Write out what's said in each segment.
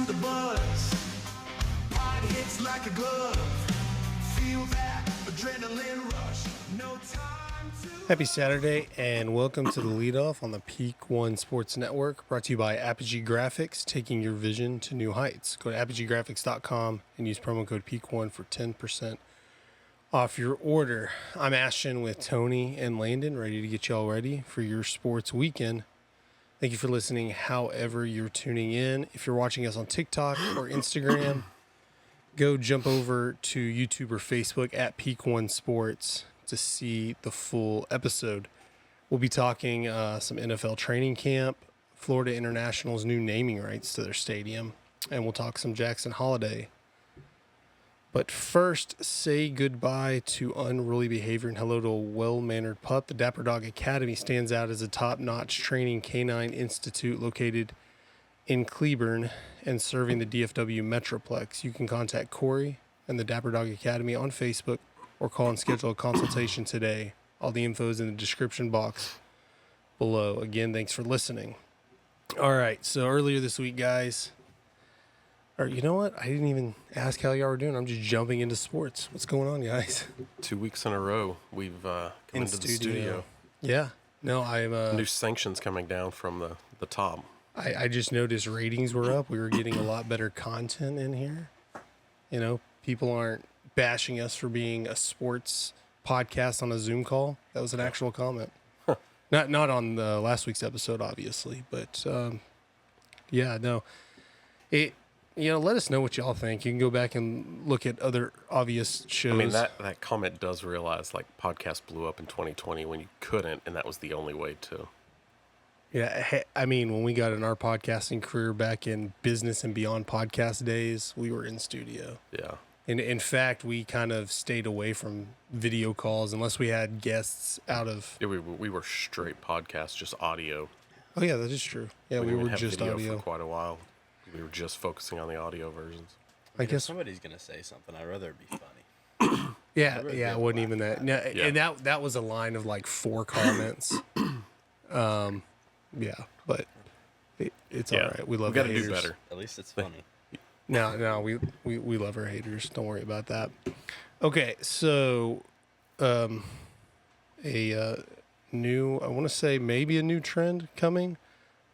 the buzz. Pod hits like a glove. Feel that adrenaline rush. No time to... Happy Saturday and welcome to the Leadoff on the Peak One Sports Network, brought to you by Apogee Grafix, taking your vision to new heights. Go to apogeegrafix.com and use promo code PEAK1 for 10% off your order. I'm Ashton with Tony and Landen, ready to get you all ready for your sports weekend. Thank you for listening however you're tuning in. If you're watching us on TikTok or Instagram, go jump over to YouTube or Facebook at Peak One Sports to see the full episode. We'll be talking some NFL training camp, Florida International's new naming rights to their stadium, and we'll talk some Jackson Holliday. But first, say goodbye to unruly behavior and hello to a well-mannered pup. The Dapper Dog Academy stands out as a top-notch training canine institute located in Cleburne and serving the DFW Metroplex. You can contact Korri and the Dapper Dog Academy on Facebook or call and schedule a consultation today. All the info is in the description box below. Again, thanks for listening. All right, so earlier this week, guys, or you know what? I didn't even ask how y'all were doing. I'm just jumping into sports. What's going on, guys? 2 weeks in a row, we've come into the studio. Yeah. No, I'm... New sanctions coming down from the top. I just noticed ratings were up. We were getting a lot better content in here. You know, people aren't bashing us for being a sports podcast on a Zoom call. That was an actual comment. Not on the last week's episode, obviously, but yeah, no. Let us know what y'all think. You can go back and look at other obvious shows. I mean, that comment does realize, like, podcast blew up in 2020 when you couldn't, and that was the only way to. Yeah, I mean, when we got in our podcasting career back in business and beyond podcast days, we were in studio. Yeah. And in fact, we kind of stayed away from video calls unless we had guests out of... Yeah, we were straight podcast, just audio. Oh, yeah, that is true. Yeah, we were just video audio. for quite a while. We were just focusing on the audio versions. I guess if somebody's going to say something, I'd rather it be funny. Yeah, it wasn't even that. No, Yeah. And that was a line of like 4 comments. Yeah, but it's all right. We love we gotta haters. do better. At least it's funny. No, we love our haters. Don't worry about that. Okay, so a new, I want to say maybe a new trend coming.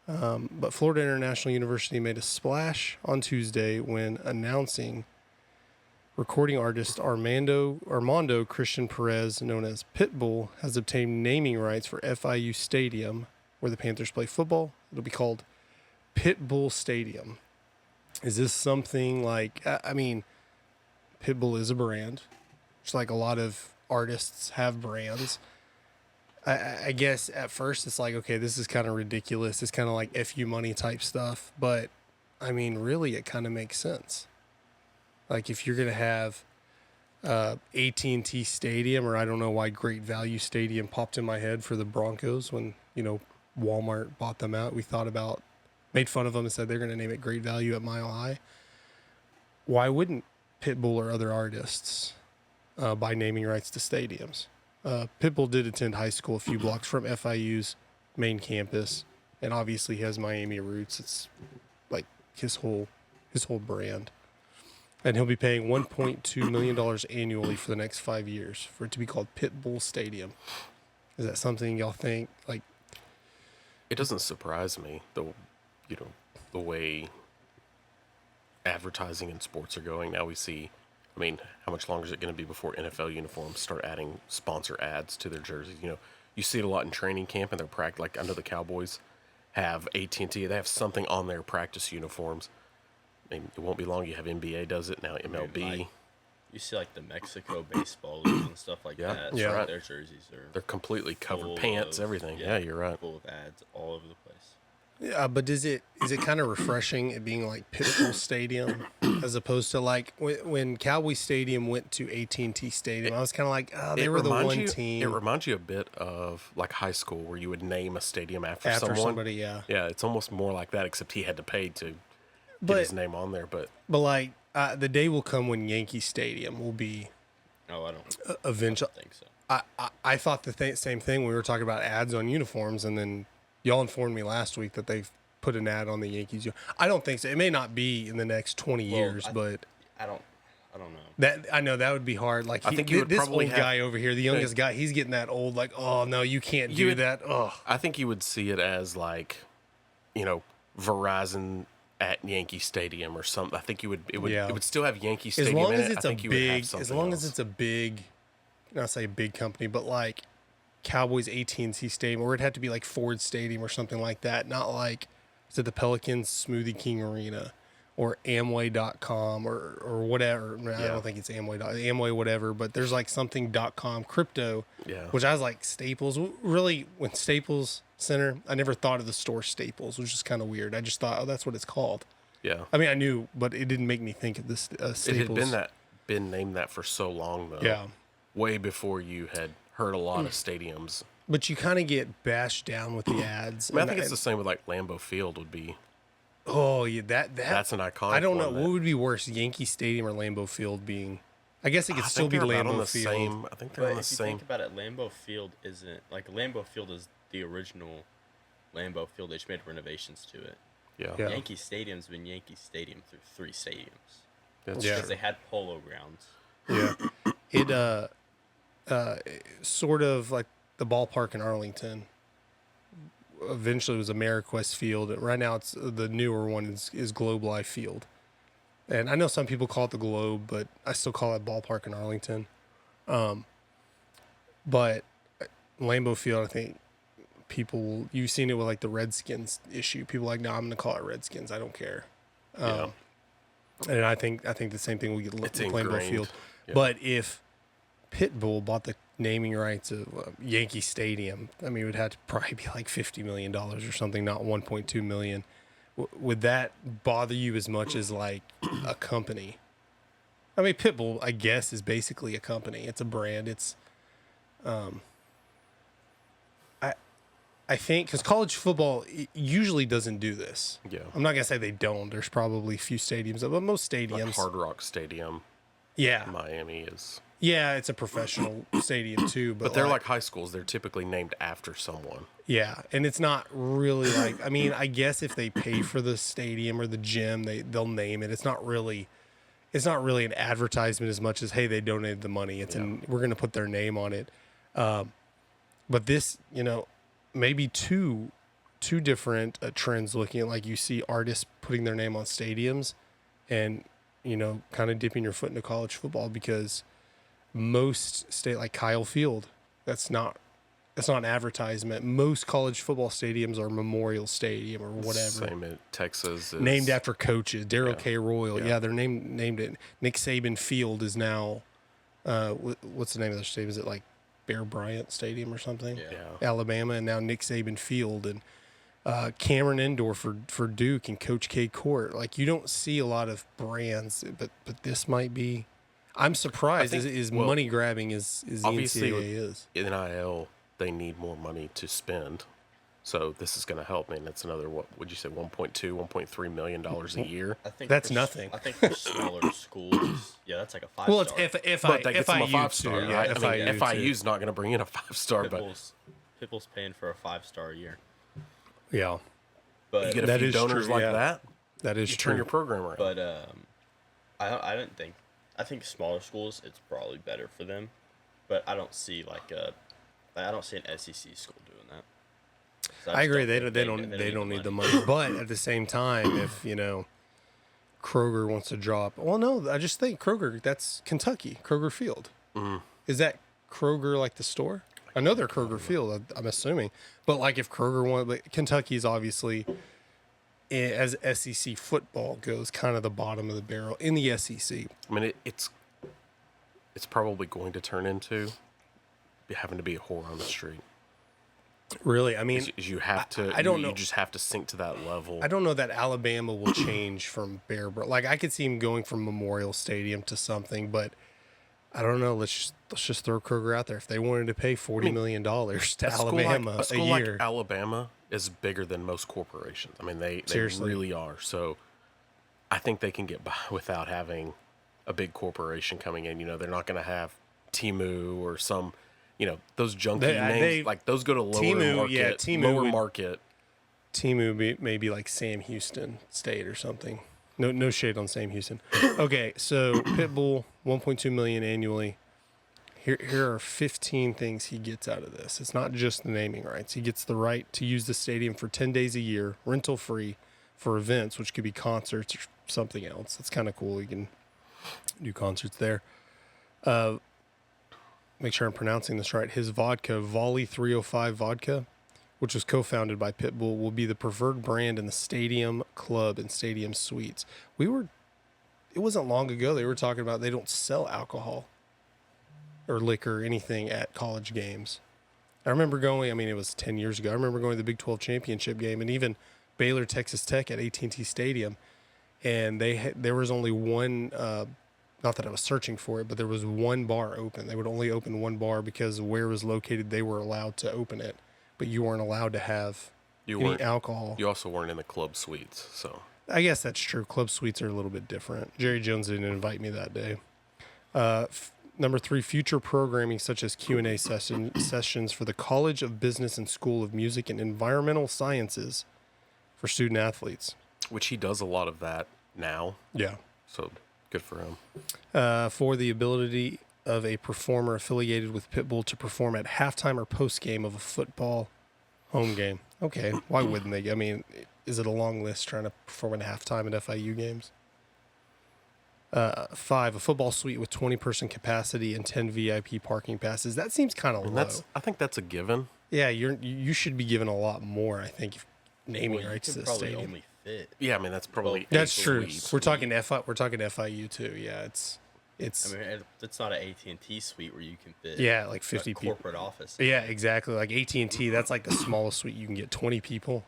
But Florida International University made a splash on Tuesday when announcing recording artist Armando Christian Perez, known as Pitbull, has obtained naming rights for FIU Stadium, where the Panthers play football. It'll be called Pitbull Stadium. Is this something like, I mean, Pitbull is a brand, just like a lot of artists have brands. I guess at first it's like, okay, this is kind of ridiculous. It's kind of like FU money type stuff. But, I mean, really, it kind of makes sense. Like, if you're going to have AT&T Stadium, or I don't know why Great Value Stadium popped in my head for the Broncos when, Walmart bought them out. We made fun of them and said they're going to name it Great Value at Mile High. Why wouldn't Pitbull or other artists buy naming rights to stadiums? Pitbull did attend high school a few blocks from FIU's main campus, and obviously he has Miami roots. It's like his whole brand. And he'll be paying $1.2 million annually for the next 5 years for it to be called Pitbull Stadium. Is that something y'all think? Like, It doesn't surprise me, the way advertising in sports are going. Now we see, I mean, how much longer is it going to be before NFL uniforms start adding sponsor ads to their jerseys? You see it a lot in training camp, and they're like, I know the Cowboys have AT&T. They have something on their practice uniforms. I mean, it won't be long. You have NBA does it now, MLB. You see, like, the Mexico baseball leagues and stuff like that. Yeah. So their jerseys are... They're completely covered, full pants, of- everything. Yeah, you're right. Full of ads all over the place. yeah, but is it kind of refreshing it being like Pitbull Stadium as opposed to like when Cowboy Stadium went to AT&T Stadium? I was kind of like, they were the one team. It reminds you a bit of like high school where you would name a stadium after someone. somebody, yeah. Yeah, it's almost more like that, except he had to pay to get his name on there. But like the day will come when Yankee Stadium will be No, I don't. eventually. I don't think so. I thought the same thing when we were talking about ads on uniforms, and then y'all informed me last week that they've put an ad on the Yankees. I don't think so. It may not be in the next 20 years, but I don't know. that I know that would be hard. Like I think you would this probably old have- guy over here, the youngest guy, he's getting that old. Like, oh no, you can't do that. Oh, I think you would see it as like, Verizon at Yankee Stadium or something. I think it would still have Yankee as Stadium long in as it. it's I a think you would have big, something as long else. as it's a big, not say a big company, but like Cowboys AT&T Stadium, or it'd have to be like Ford Stadium or something like that. Not like is it the Pelicans Smoothie King Arena or Amway.com or whatever. I don't think it's Amway whatever, but there's like something.com crypto, which I was like Staples. Really, when Staples Center, I never thought of the store Staples, which is kind of weird. I just thought, oh, that's what it's called. Yeah. I mean, I knew, but it didn't make me think of this Staples. It had been named that for so long though. Yeah. Way before you had heard a lot of stadiums. But you kind of get bashed down with the ads. I mean, I think it's the same with like Lambeau Field would be. Oh yeah, That's an iconic. I don't know one what would be worse, Yankee Stadium or Lambeau Field being. I guess it could still be Lambeau Field. I think they're But on the if you same. think about it, Lambeau Field isn't like Lambeau Field is the original Lambeau Field. They just made renovations to it. Yeah. Yankee Stadium's been Yankee Stadium through 3 stadiums. That's Yeah. true. Because they had polo grounds. Yeah, it sort of like the ballpark in Arlington. Eventually, it was AmeriQuest Field. Right now, it's the newer one is Globe Life Field, and I know some people call it the Globe, but I still call it ballpark in Arlington. But Lambeau Field, I think you've seen it with like the Redskins issue. People are like, no, I'm going to call it Redskins. I don't care. And I think the same thing will get It's Lambeau ingrained. Field. Yeah. But if Pitbull bought the naming rights of Yankee Stadium, I mean, it would have to probably be like $50 million or something, not $1.2 million. Would that bother you as much as like a company? I mean, Pitbull, I guess, is basically a company. It's a brand. It's, I think, because college football usually doesn't do this. Yeah. I'm not gonna say they don't. There's probably a few stadiums, but most Like stadiums. Hard Rock Stadium, Yeah, Miami is. yeah, it's a professional stadium too, But they're like high schools. They're typically named after someone. yeah, and it's not really like. I mean, I guess if they pay for the stadium or the gym, they'll name it. It's not really an advertisement as much as hey, they donated the money. It's we're gonna put their name on it. But this, maybe two different trends looking at like you see artists putting their name on stadiums and kind of dipping your foot into college football because most state like Kyle Field, that's not an advertisement. Most college football stadiums are Memorial Stadium or whatever. Same in Texas. Is, Named after coaches. Daryl K. Royal. Yeah. Yeah, they're named it. Nick Saban Field is now what's the name of their stadium? Is it like Bear Bryant Stadium or something? Yeah. Alabama, and now Nick Saban Field and Cameron Indoor for Duke and Coach K Court. Like you don't see a lot of brands, but this might be. I'm surprised I think- as well, money grabbing as the obviously NCAA is. NIL, they need more money to spend. So this is going to help. I mean, it's another, what would you say, $1.3 million a year? I think That's for nothing. I think for smaller schools, that's like a 5-star. Well, it's But that gets them a FIU 5-star, too. right? Yeah, I mean, FIU too. FIU's not going to bring in a 5-star, but Pitbull's paying for a 5-star a year. Yeah, But you get a That few is donors true, like yeah. that, that is you true. turn your program around. But I think smaller schools it's probably better for them, but I don't see I don't see an SEC school doing that. So I just agree. think They don't need the money. But at the same time, if Kroger wants to drop, well, no, I just think Kroger. That's Kentucky, Kroger Field. Is that Kroger like the store? I know they're Kroger Field. I'm assuming, but like if Kroger want, but Kentucky is obviously, as SEC football goes, kind of the bottom of the barrel in the SEC. I mean, it's probably going to turn into having to be a whore on the street. Really, I mean, You have to. I don't know. You just have to sink to that level. I don't know that Alabama will change from Like I could see him going from Memorial Stadium to something, but I don't know. Let's just throw Kroger out there. If they wanted to pay $40 million to Alabama a school year, like Alabama is bigger than most corporations. I mean, they Seriously. really are. So I think they can get by without having a big corporation coming in. They're not going to have Temu or some, those junky names. they- Like those go to lower Temu, market. yeah, Temu lower would- market. team would be maybe like Sam Houston State or something. No shade on Sam Houston. Okay, so Pitbull, $1.2 million annually. Here are 15 things he gets out of this. It's not just the naming rights. He gets the right to use the stadium for 10 days a year, rental free, for events, which could be concerts or something else. That's kind of cool. You can do concerts there. Make sure I'm pronouncing this right. His vodka, Volley 305 vodka, which was co-founded by Pitbull, will be the preferred brand in the stadium club and stadium suites. It wasn't long ago they were talking about they don't sell alcohol or liquor or anything at college games. I remember going, it was 10 years ago. I remember going to the Big 12 championship game and even Baylor, Texas Tech at AT&T Stadium. And there was only one, not that I was searching for it, but there was one bar open. They would only open one bar because where it was located, they were allowed to open it. But you weren't allowed to have any alcohol. You also weren't in the club suites, so. I guess that's true. Club suites are a little bit different. Jerry Jones didn't invite me that day. Number 3, future programming such as Q&A sessions for the College of Business and School of Music and Environmental Sciences for student athletes. Which he does a lot of that now. Yeah. So good for him. For the ability of a performer affiliated with Pitbull to perform at halftime or post-game of a football home game. Okay, why wouldn't they? Is it a long list trying to perform at halftime at FIU games? 5, a football suite with 20-person capacity and 10 VIP parking passes. That seems kind of low. I think that's a given. Yeah, you should be given a lot more, I think, if naming rights to the stadium. Only fit. Yeah, that's probably that's true. We're talking FIU too. Yeah, it's. It's not an AT&T suite where you can fit. Yeah, like 50 people. Corporate office. Yeah, exactly. Like AT&T, that's like the smallest suite you can get 20 people.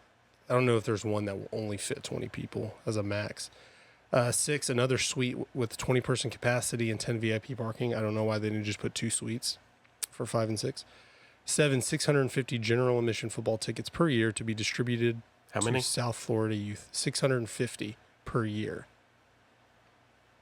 I don't know if there's one that will only fit 20 people as a max. 6, another suite with 20-person capacity and 10 VIP parking. I don't know why they didn't just put 2 suites for 5 and 6. 7, 650 general admission football tickets per year to be distributed to South Florida youth. 650 per year.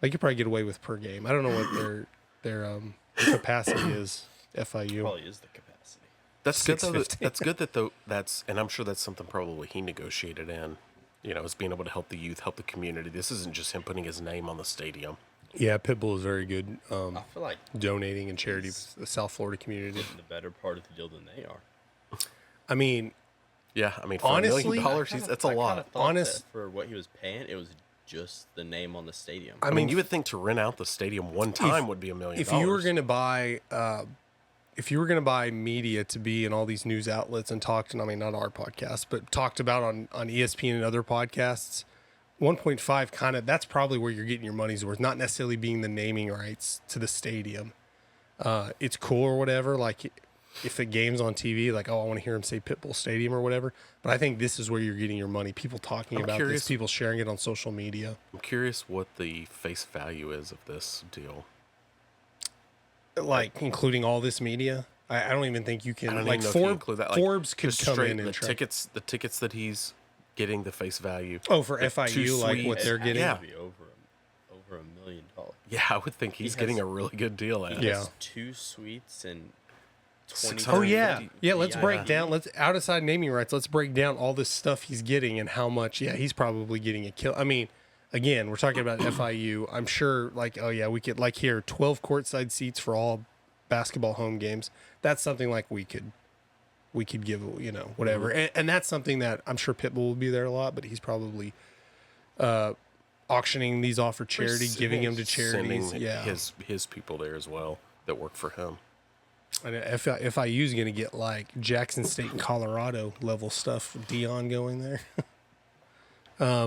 They could probably get away with per game. I don't know what their capacity is. FIU probably is the capacity. That's good. That's good that and I'm sure that's something probably he negotiated in. Is being able to help the youth, help the community. This isn't just him putting his name on the stadium. Yeah, Pitbull is very good. I feel like donating and charity to the South Florida community. The better part of the deal than they are. Yeah, for honestly, $1 million, that's a lot. For what he was paying, it was just the name on the stadium. You would think to rent out the stadium one time would be $1 million. If you were going to buy, media to be in all these news outlets and talked, not our podcast, but talked about on ESPN and other podcasts, 1.5 that's probably where you're getting your money's worth. Not necessarily being the naming rights to the stadium. It's cool or whatever. Like if the game's on TV, like, oh, I want to hear him say Pitbull Stadium or whatever. But I think this is where you're getting your money. People talking about this, people sharing it on social media. I'm curious what the face value is of this deal. Like including all this media, I don't even think you can. Forbes could come in and the tickets that he's getting, the face value. Oh, for FIU, like what they're getting. Yeah, be over $1 million. Yeah, I would think he's getting a really good deal at it. He has 2 suites and 20. Oh yeah. Let's break down. Outside naming rights. Let's break down all this stuff he's getting and how much. Yeah, he's probably getting a kill. Again, we're talking about FIU. I'm sure, we could, 12 courtside seats for all basketball home games. That's something like we could give, whatever. And that's something that I'm sure Pitbull will be there a lot, but he's probably auctioning these off for charity, giving them to charities. Yeah, his people there as well that work for him. And FIU is going to get Jackson State and Colorado level stuff. Dion going there.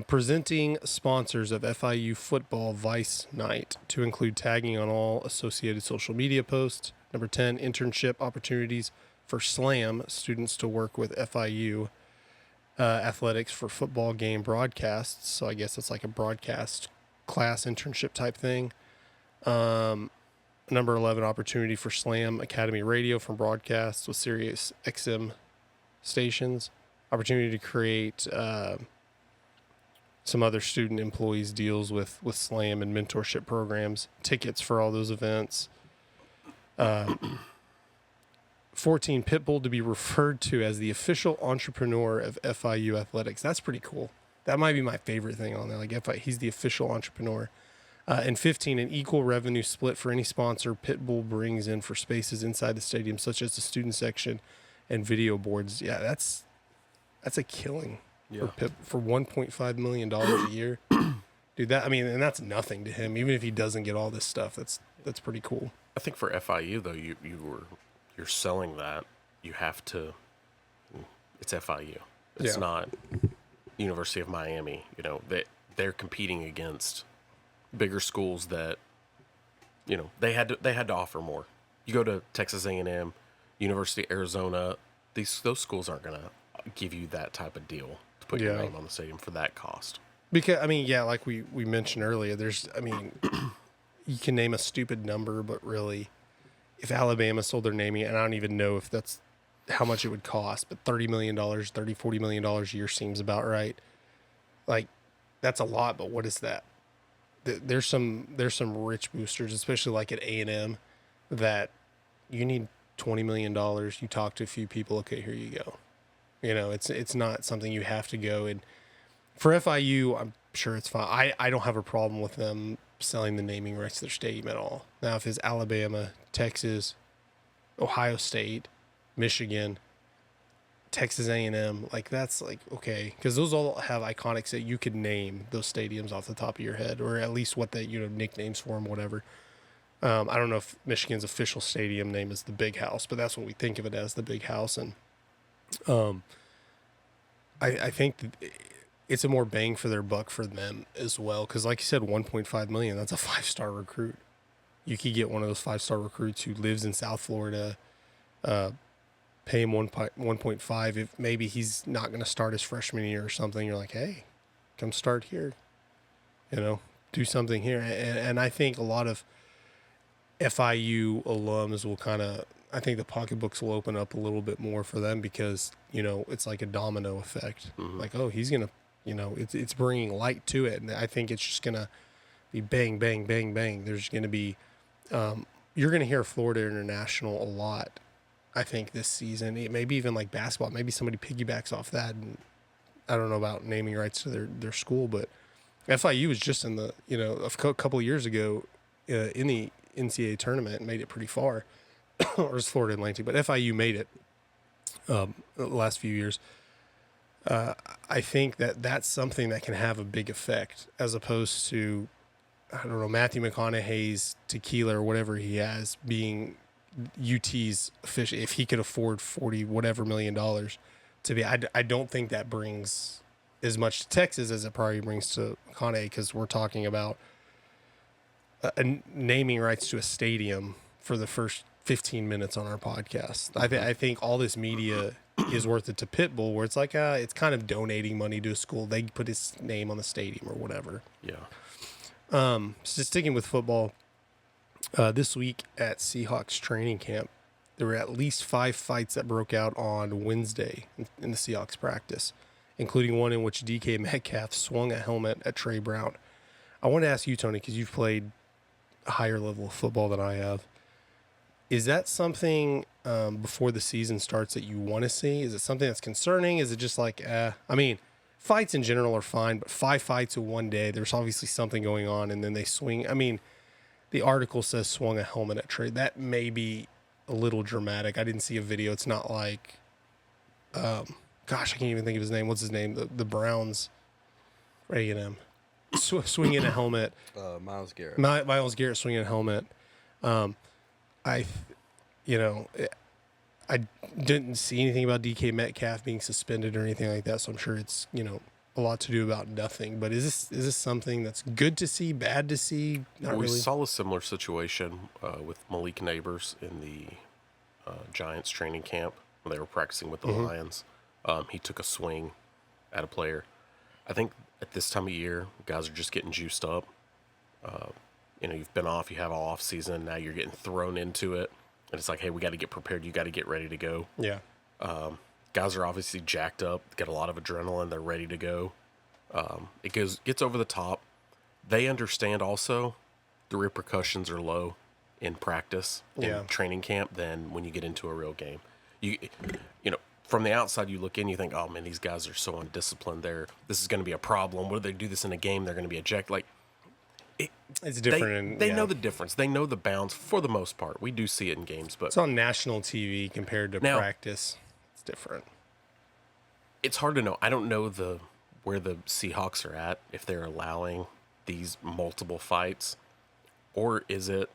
Presenting sponsors of FIU football Vice Night to include tagging on all associated social media posts. Number 10, internship opportunities for SLAM students to work with FIU athletics for football game broadcasts. So I guess it's like a broadcast class internship type thing. Number 11, opportunity for SLAM Academy Radio from broadcasts with Sirius XM stations. Opportunity to create some other student employees deals with SLAM and mentorship programs, tickets for all those events. 14, Pitbull to be referred to as the official entrepreneur of FIU athletics. That's pretty cool. That might be my favorite thing on there. Like he's the official entrepreneur. And 15, an equal revenue split for any sponsor Pitbull brings in for spaces inside the stadium, such as the student section and video boards. Yeah, that's a killing for $1.5 million a year. Dude, and that's nothing to him. Even if he doesn't get all this stuff, that's pretty cool. I think for FIU though, you're selling that. You have to. It's FIU. It's not University of Miami. You know, they're competing against bigger schools that, you know, they had to offer more. You go to Texas A&M, University of Arizona, those schools aren't going to give you that type of deal to put your name on the stadium for that cost. Because like we mentioned earlier, you can name a stupid number, but really, if Alabama sold their naming, and I don't even know if that's how much it would cost, but $30 million, $40 million a year seems about right. Like, that's a lot, but what is that? There's some rich boosters, especially like at A&M, that you need $20 million. You talk to a few people. Okay, here you go. You know, it's not something you have to go. And for FIU, I'm sure it's fine. I don't have a problem with them selling the naming rights to their stadium at all. Now, if it's Alabama, Texas, Ohio State, Michigan, Texas A&M, like that's like, okay, because those all have iconics that you could name those stadiums off the top of your head, or at least what they, nicknames for them, whatever. I don't know if Michigan's official stadium name is the Big House, but that's what we think of it as, the Big House. And I think that it's a more bang for their buck for them as well, because like you said, $1.5 million, that's a 5-star recruit. You could get one of those 5-star recruits who lives in South Florida, pay him 1.5 if maybe he's not going to start his freshman year or something. You're like, hey, come start here, do something here. And I think a lot of FIU alums will I think the pocketbooks will open up a little bit more for them, because it's like a domino effect. Mm-hmm. Like, oh, he's gonna, it's bringing light to it, and I think it's just gonna be bang, bang, bang, bang. There's gonna be you're gonna hear Florida International a lot, I think, this season. Maybe even like basketball. Maybe somebody piggybacks off that. And I don't know about naming rights to their school, but FIU was just in the, a couple of years ago in the NCAA tournament and made it pretty far. Or is Florida Atlantic? But FIU made it the last few years. I think that's something that can have a big effect, as opposed to, I don't know, Matthew McConaughey's tequila or whatever he has being UT's official. If he could afford $40 whatever million to be, I don't think that brings as much to Texas as it probably brings to McConaughey, because we're talking about naming rights to a stadium for the first 15 minutes on our podcast. I think all this media is worth it to Pitbull, where it's like it's kind of donating money to a school. They put his name on the stadium or whatever. Yeah. So sticking with football, this week at Seahawks training camp, there were at least 5 fights that broke out on Wednesday in the Seahawks practice, including one in which DK Metcalf swung a helmet at Trey Brown. I want to ask you, Tony, because you've played a higher level of football than I have. Is that something before the season starts that you want to see? Is it something that's concerning? Is it just like, fights in general are fine, but 5 fights in one day, there's obviously something going on, and then they swing. The article says swung a helmet at Trey. That may be a little dramatic. I didn't see a video. It's not like, I can't even think of his name. What's his name? The Browns, A&M. Swinging a helmet. Myles Garrett. Myles Garrett swinging a helmet. I didn't see anything about DK Metcalf being suspended or anything like that, so I'm sure it's, a lot to do about nothing. But is this something that's good to see, bad to see? Not we really. saw a similar situation with Malik Neighbors in the Giants training camp when they were practicing with the Lions. He took a swing at a player. I think at this time of year, guys are just getting juiced up. You've been off, you have an off season, now you're getting thrown into it. And it's like, hey, we got to get prepared. You got to get ready to go. Yeah. Guys are obviously jacked up, get a lot of adrenaline. They're ready to go. It gets over the top. They understand also the repercussions are low in practice, Yeah. in training camp, than when you get into a real game. You know, from the outside, you look in, you think, oh man, these guys are so undisciplined. This is going to be a problem. What if they do this in a game? They're going to be ejected. Like, It's different. They know the difference. They know the bounds for the most part. We do see it in games, but it's on national TV compared to Now- practice. It's different. it's hard to know. I don't know where the Seahawks are at, if they're allowing these multiple fights, or is it,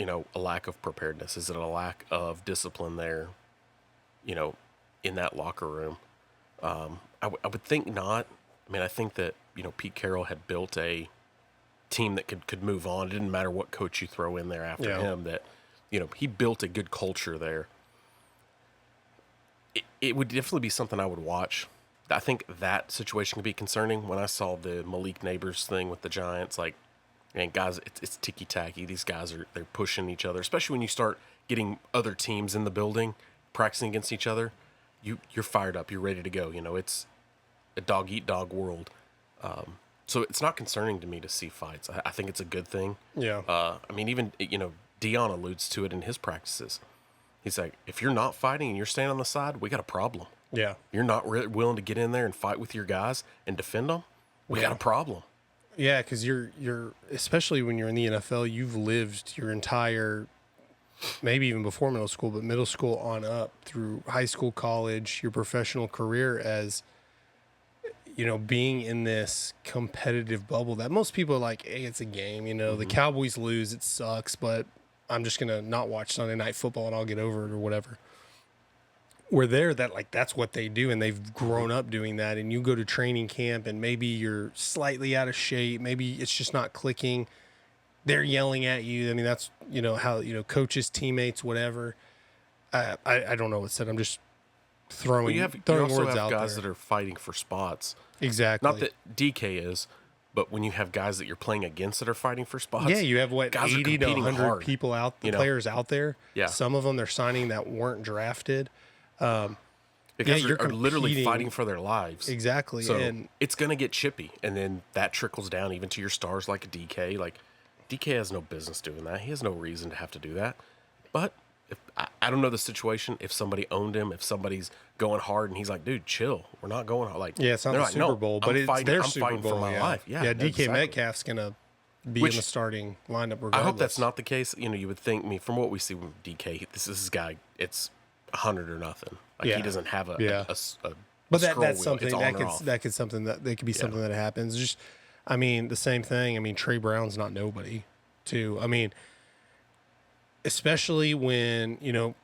a lack of preparedness? Is it a lack of discipline there, in that locker room? I would think not. I mean, I think that, Pete Carroll had built a team that could move on. It didn't matter what coach you throw in there after him, that, he built a good culture there. It would definitely be something I would watch. I think that situation could be concerning. When I saw the Malik Neighbors thing with the Giants, like, man, guys, it's ticky-tacky. These guys they're pushing each other, especially when you start getting other teams in the building practicing against each other. You're fired up. You're ready to go. It's a dog-eat-dog world. So it's not concerning to me to see fights. I think it's a good thing. Yeah. I mean, even, Dion alludes to it in his practices. He's like, if you're not fighting and you're staying on the side, we got a problem. Yeah. You're not willing to get in there and fight with your guys and defend them, we got a problem. Yeah, because you're especially when you're in the NFL, you've lived your entire, maybe even before middle school, but middle school on up through high school, college, your professional career as, being in this competitive bubble that most people are like, hey, it's a game. The Cowboys lose, it sucks, but I'm just going to not watch Sunday Night Football and I'll get over it or whatever. We're there that's what they do, and they've grown up doing that. And you go to training camp and maybe you're slightly out of shape. Maybe it's just not clicking. They're yelling at you. I mean, that's, how, coaches, teammates, whatever. I don't know what said. I'm just throwing, You throwing also words have out guys there. that are fighting for spots. Exactly. Not that DK is, but when you have guys that you're playing against that are fighting for spots. Yeah, you have guys are 80 to competing 100 hard, people out, players out there. Yeah. Some of them they're signing that weren't drafted. The guys you're are literally competing. fighting for their lives. Exactly. So And it's going to get chippy. And then that trickles down even to your stars like a DK. Like, DK has no business doing that. He has no reason to have to do that. But if I don't know the situation. If somebody owned him, if somebody's going hard and he's like, dude, chill. We're not going hard. Like, yeah, it's not they're the like, Super "No, Bowl, I'm but fighting, it's their I'm Super fighting Bowl. for my life. Yeah, DK exactly. Metcalf's going to be in the starting lineup regardless. I hope that's not the case. You would think, from what we see with DK, this is guy, it's 100 or nothing. Like, Yeah. he doesn't have a But scroll that's wheel. something It's on that or could off. that could something that could be something that happens. Just, I mean, the same thing. I mean, Trey Brown's not nobody, too. I mean, especially when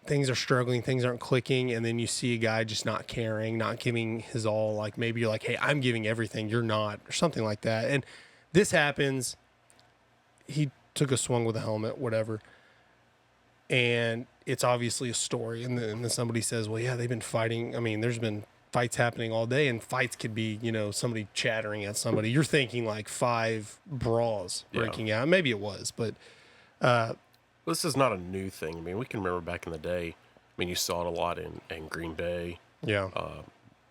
things are struggling, things aren't clicking, and then you see a guy just not caring, not giving his all. Like, maybe you're like, hey, I'm giving everything, you're not, or something like that. And this happens. He took a swung with a helmet, whatever. And it's obviously a story. And then somebody says, well, yeah, they've been fighting. I mean, there's been fights happening all day, and fights could be, somebody chattering at somebody. You're thinking like 5 brawls breaking out. Maybe it was, but This is not a new thing. I mean, we can remember back in the day. I mean, you saw it a lot in Green Bay. yeah.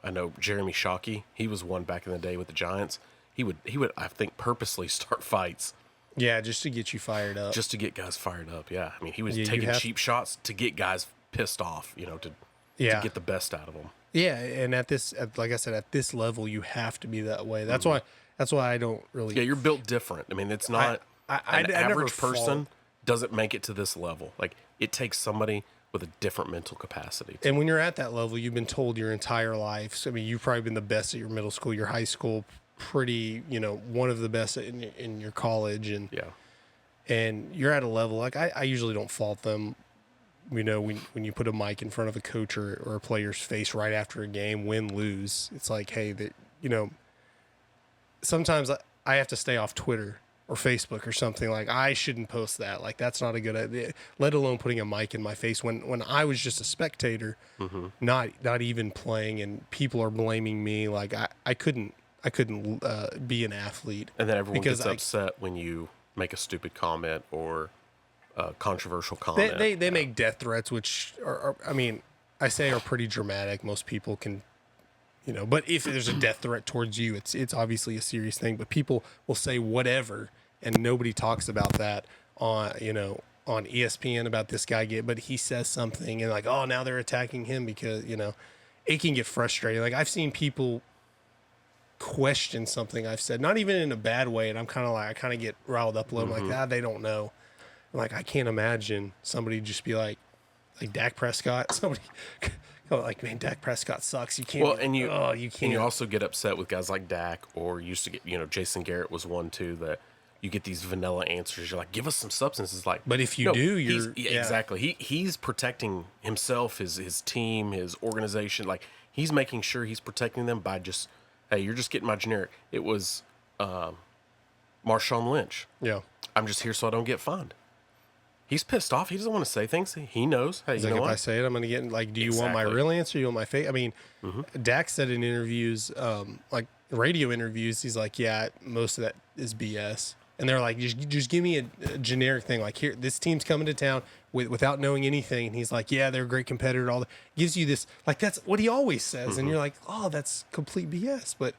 I know Jeremy Shockey. He was one back in the day with the Giants. He would I think purposely start fights Yeah, just to get you fired up. just to get guys fired up. Yeah, I mean, he was Yeah, you taking have- cheap shots to get guys pissed off. To Yeah. get the best out of them. Yeah, and like I said, at this level, you have to be that way. That's why I don't really. Yeah, you're built different. I mean, it's not an never average person fault- doesn't make it to this level. Like, it takes somebody with a different mental capacity. And when you're at that level, you've been told your entire life. So, I mean, you've probably been the best at your middle school, your high school, pretty, one of the best in your college, and Yeah. and you're at a level like I usually don't fault them. When you put a mic in front of a coach or a player's face right after a game, win, lose, it's like, hey, sometimes I have to stay off Twitter or Facebook or something. Like, I shouldn't post that. Like, that's not a good idea, let alone putting a mic in my face when I was just a spectator, not even playing, and people are blaming me. Like, I couldn't be an athlete. And then everyone because gets upset when you make a stupid comment or a controversial comment. They make death threats, which are I mean, I say are pretty dramatic. Most people can, but if there's a death threat towards you, it's obviously a serious thing. But people will say whatever, and nobody talks about that on on ESPN about this guy but he says something and like, oh, now they're attacking him because, it can get frustrating. Like I've seen people question something I've said, not even in a bad way. And I'm kind of like, I kind of get riled up a little. I'm like, they don't know. I'm like, I can't imagine somebody just be like Dak Prescott, somebody go like, man, Dak Prescott sucks. You can't. Well, and you can't. And you also get upset with guys like Dak, or you used to get, Jason Garrett was one too, that you get these vanilla answers. You're like, give us some substance. It's like, but if you do, exactly. He's protecting himself, his team, his organization. Like he's making sure he's protecting them by just, hey, you're just getting my generic. It was Marshawn Lynch. Yeah. I'm just here so I don't get fined. He's pissed off. He doesn't want to say things. He knows. Hey, He's you like, know if what? I say it, I'm going to get like, do you want my real answer? You want my fake? I mean, Dak said in interviews, like radio interviews, he's like, yeah, most of that is BS. And they're like, just give me a generic thing. Like here, this team's coming to town without knowing anything. And he's like, yeah, they're a great competitor. All that gives you this, like, that's what he always says. And you're like, oh, that's complete BS. But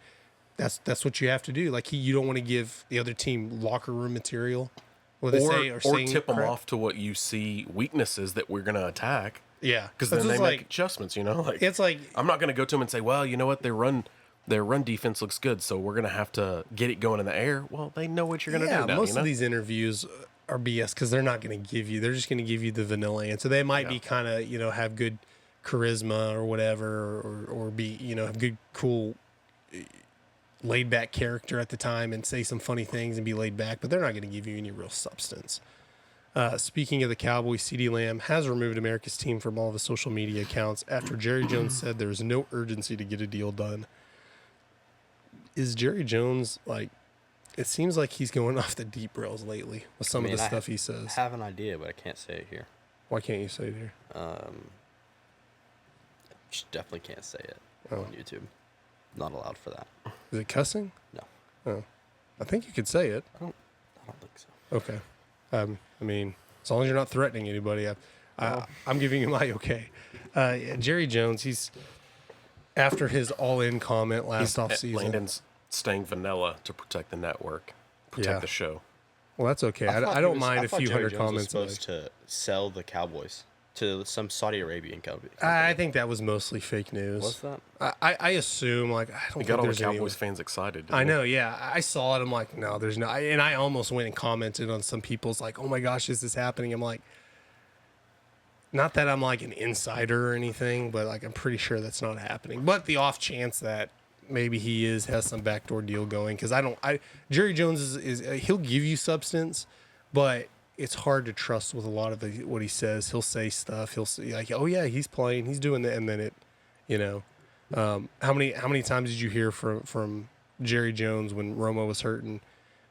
that's what you have to do. Like you don't want to give the other team locker room material. Or tip them off to what you see weaknesses that we're going to attack. Yeah. Because then they make adjustments, Like, it's like, I'm not going to go to them and say, well, you know what? Their run defense looks good, so we're going to have to get it going in the air. Well, they know what you're going to do now. Most of these interviews are BS because they're not going to give you, they're just going to give you the vanilla answer. They might be kind of, have good charisma or whatever, or be, have good, cool, laid back character at the time and say some funny things and be laid back, but they're not going to give you any real substance. Speaking of the Cowboys, CeeDee Lamb has removed America's team from all of his social media accounts after Jerry Jones said there is no urgency to get a deal done. Is Jerry Jones like? It seems like he's going off the deep rails lately with some of the stuff he says. I have an idea, but I can't say it here. Why can't you say it here? Definitely can't say it on YouTube. Not allowed for that. Is it cussing? No. Oh, I think you could say it. I don't think so. Okay. I mean, as long as you're not threatening anybody, I'm giving you my okay. Jerry Jones, he's after his all-in comment last offseason. Landen's staying vanilla to protect the network, protect the show. Well, that's okay. I don't mind a few hundred comments. Was supposed to sell the Cowboys to some Saudi Arabian company. I think that was mostly fake news. What's that? I assume, like, I don't He think got all the there's Cowboys fans excited. I know, yeah. I saw it. I'm like, no, there's no. And I almost went and commented on some people's, like, oh my gosh, is this happening? I'm like, not that I'm like an insider or anything, but like I'm pretty sure that's not happening. But the off chance that maybe he has some backdoor deal going, because Jerry Jones is he'll give you substance, but it's hard to trust with a lot of what he says. He'll say stuff. He'll say like, oh yeah, he's playing, he's doing that, and then it, how many times did you hear from Jerry Jones when Romo was hurt and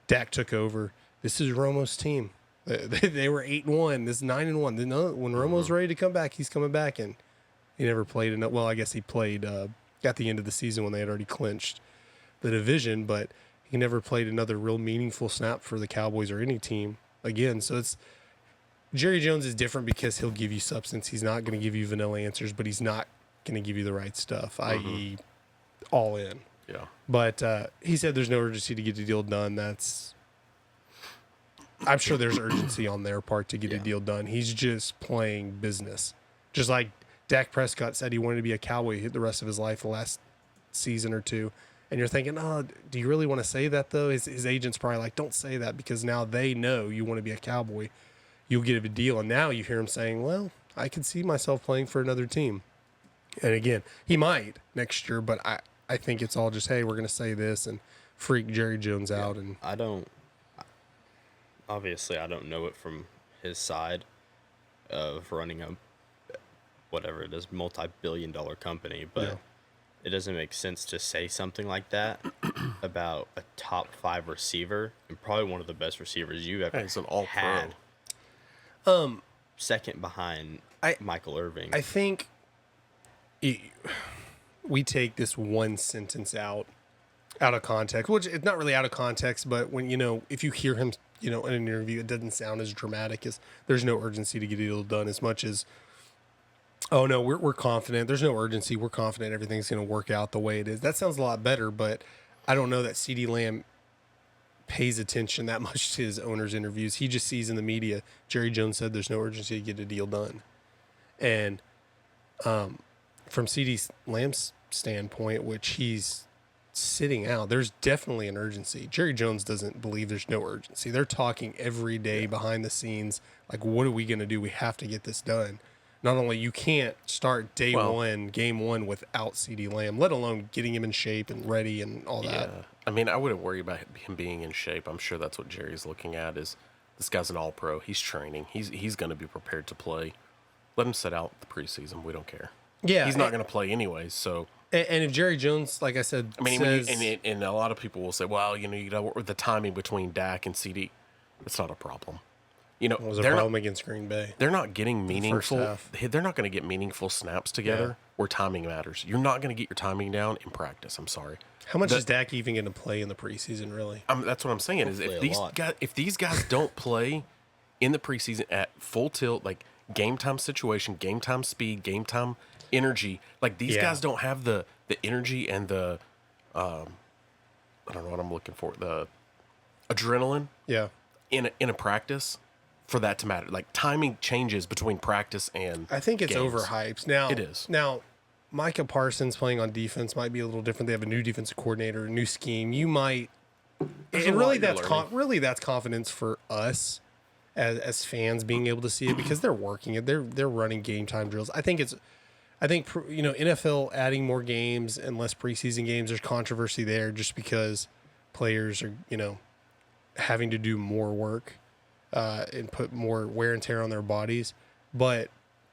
Dak took over? This is Romo's team. They were 8-1. This is 9-1. When Romo's ready to come back, he's coming back, and he never played enough. Well, I guess he played at the end of the season when they had already clinched the division, but he never played another real meaningful snap for the Cowboys or any team again. So it's Jerry Jones is different because he'll give you substance. He's not going to give you vanilla answers, but he's not going to give you the right stuff, i.e., all in. Yeah. But he said there's no urgency to get the deal done. I'm sure there's urgency on their part to get a deal done. He's just playing business. Just like Dak Prescott said he wanted to be a Cowboy the rest of his life the last season or two. And you're thinking, oh, do you really want to say that, though? His agent's probably like, don't say that, because now they know you want to be a Cowboy. You'll get a deal. And now you hear him saying, well, I could see myself playing for another team. And again, he might next year, but I think it's all just, hey, we're going to say this and freak Jerry Jones out. And Obviously, I don't know it from his side of running a whatever it is, multi-billion-dollar company, but it doesn't make sense to say something like that about a top 5 receiver and probably one of the best receivers you've ever It's an all-pro. had. Second behind Michael Irving. I think we take this one sentence out of context, which it's not really out of context, but when, if you hear him, in an interview, it doesn't sound as dramatic as there's no urgency to get a deal done as much as, oh no, we're confident. There's no urgency. We're confident everything's going to work out the way it is. That sounds a lot better, but I don't know that CeeDee Lamb pays attention that much to his owner's interviews. He just sees in the media, Jerry Jones said there's no urgency to get a deal done. And from CD Lamb's standpoint, which he's sitting out, there's definitely an urgency. Jerry Jones doesn't believe there's no urgency. They're talking every day behind the scenes, like, what are we going to do? We have to get this done. Not only you can't start game one without CD Lamb, let alone getting him in shape and ready and all that. Yeah. I mean, I wouldn't worry about him being in shape. I'm sure that's what Jerry's looking at is this guy's an all-pro. He's training. He's going to be prepared to play. Let him sit out the preseason. We don't care. Yeah. He's not going to play anyways, so. And if Jerry Jones, like I said, I mean, says, and a lot of people will say, well, you got to work with the timing between Dak and CD. It's not a problem. it was a problem against Green Bay. They're not getting meaningful. half. They're not going to get meaningful snaps together where timing matters. You're not going to get your timing down in practice. I'm sorry. How much is Dak even going to play in the preseason, really? That's what I'm saying. Is Hopefully if these guys don't play in the preseason at full tilt, like game time situation, game time speed, game time energy, like these guys don't have the energy and the I don't know what I'm looking for, the adrenaline in a practice for that to matter. Like timing changes between practice and I think it's games. overhyped. Now It is. Now, Micah Parsons playing on defense might be a little different. They have a new defensive coordinator, a new scheme. You might, There's and a really lot you're learning. that's confidence for us as fans being able to see it because they're working it. They're running game time drills. I think NFL adding more games and less preseason games. There's controversy there just because players are having to do more work and put more wear and tear on their bodies, but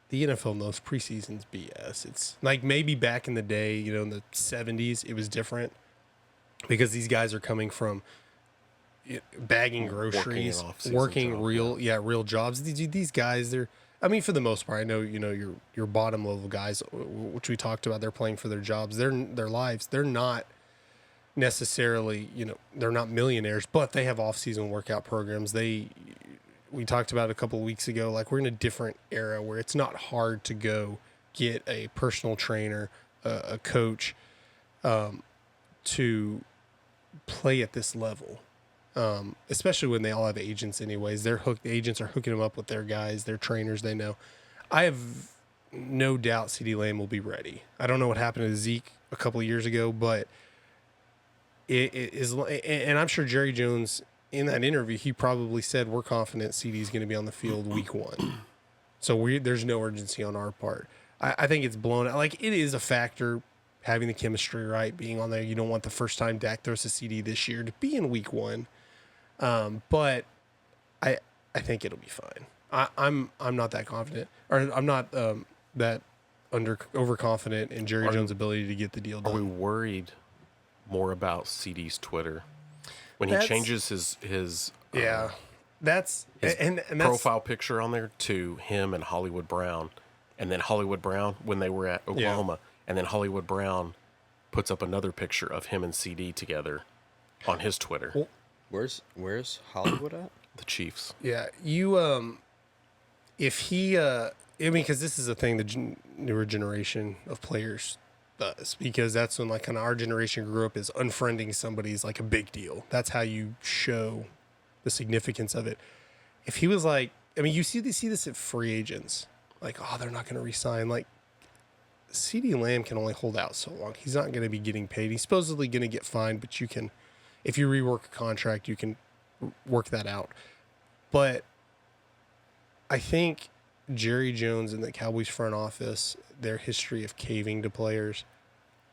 the NFL knows preseason's BS. It's like maybe back in the day, in the 70s, it was different because these guys are coming from bagging groceries, working real jobs. These guys, for the most part, I know, your bottom level guys, which we talked about, they're playing for their jobs, their lives. They're not necessarily, they're not millionaires, but they have off-season workout programs. We talked about a couple of weeks ago, like we're in a different era where it's not hard to go get a personal trainer, a coach, to play at this level. Especially when they all have agents anyways. The agents are hooking them up with their guys, their trainers they know. I have no doubt CeeDee Lamb will be ready. I don't know what happened to Zeke a couple of years ago, but it is, and I'm sure Jerry Jones, in that interview, he probably said we're confident CD is going to be on the field week 1. So there's no urgency on our part. I think it's blown out. Like, it is a factor having the chemistry right, being on there. You don't want the first time Dak throws a CD this year to be in week 1. But I think it'll be fine. I'm not that confident, or I'm not that overconfident in Jerry Jones' ability to get the deal done. Are we worried more about CD's Twitter when he changes his that's profile picture on there to him and Hollywood Brown, and then Hollywood Brown when they were at Oklahoma, and then Hollywood Brown puts up another picture of him and CD together on his Twitter. Well, Where's Hollywood at? The Chiefs. Yeah, if he, because this is a thing the newer generation of players does, because that's when like kind of our generation grew up, is unfriending somebody is like a big deal. That's how you show the significance of it. If he was like, you see this at free agents, like, oh, they're not going to resign. Like, CeeDee Lamb can only hold out so long. He's not going to be getting paid. He's supposedly going to get fined, but you can, if you rework a contract, you can work that out. But I think Jerry Jones and the Cowboys front office, their history of caving to players,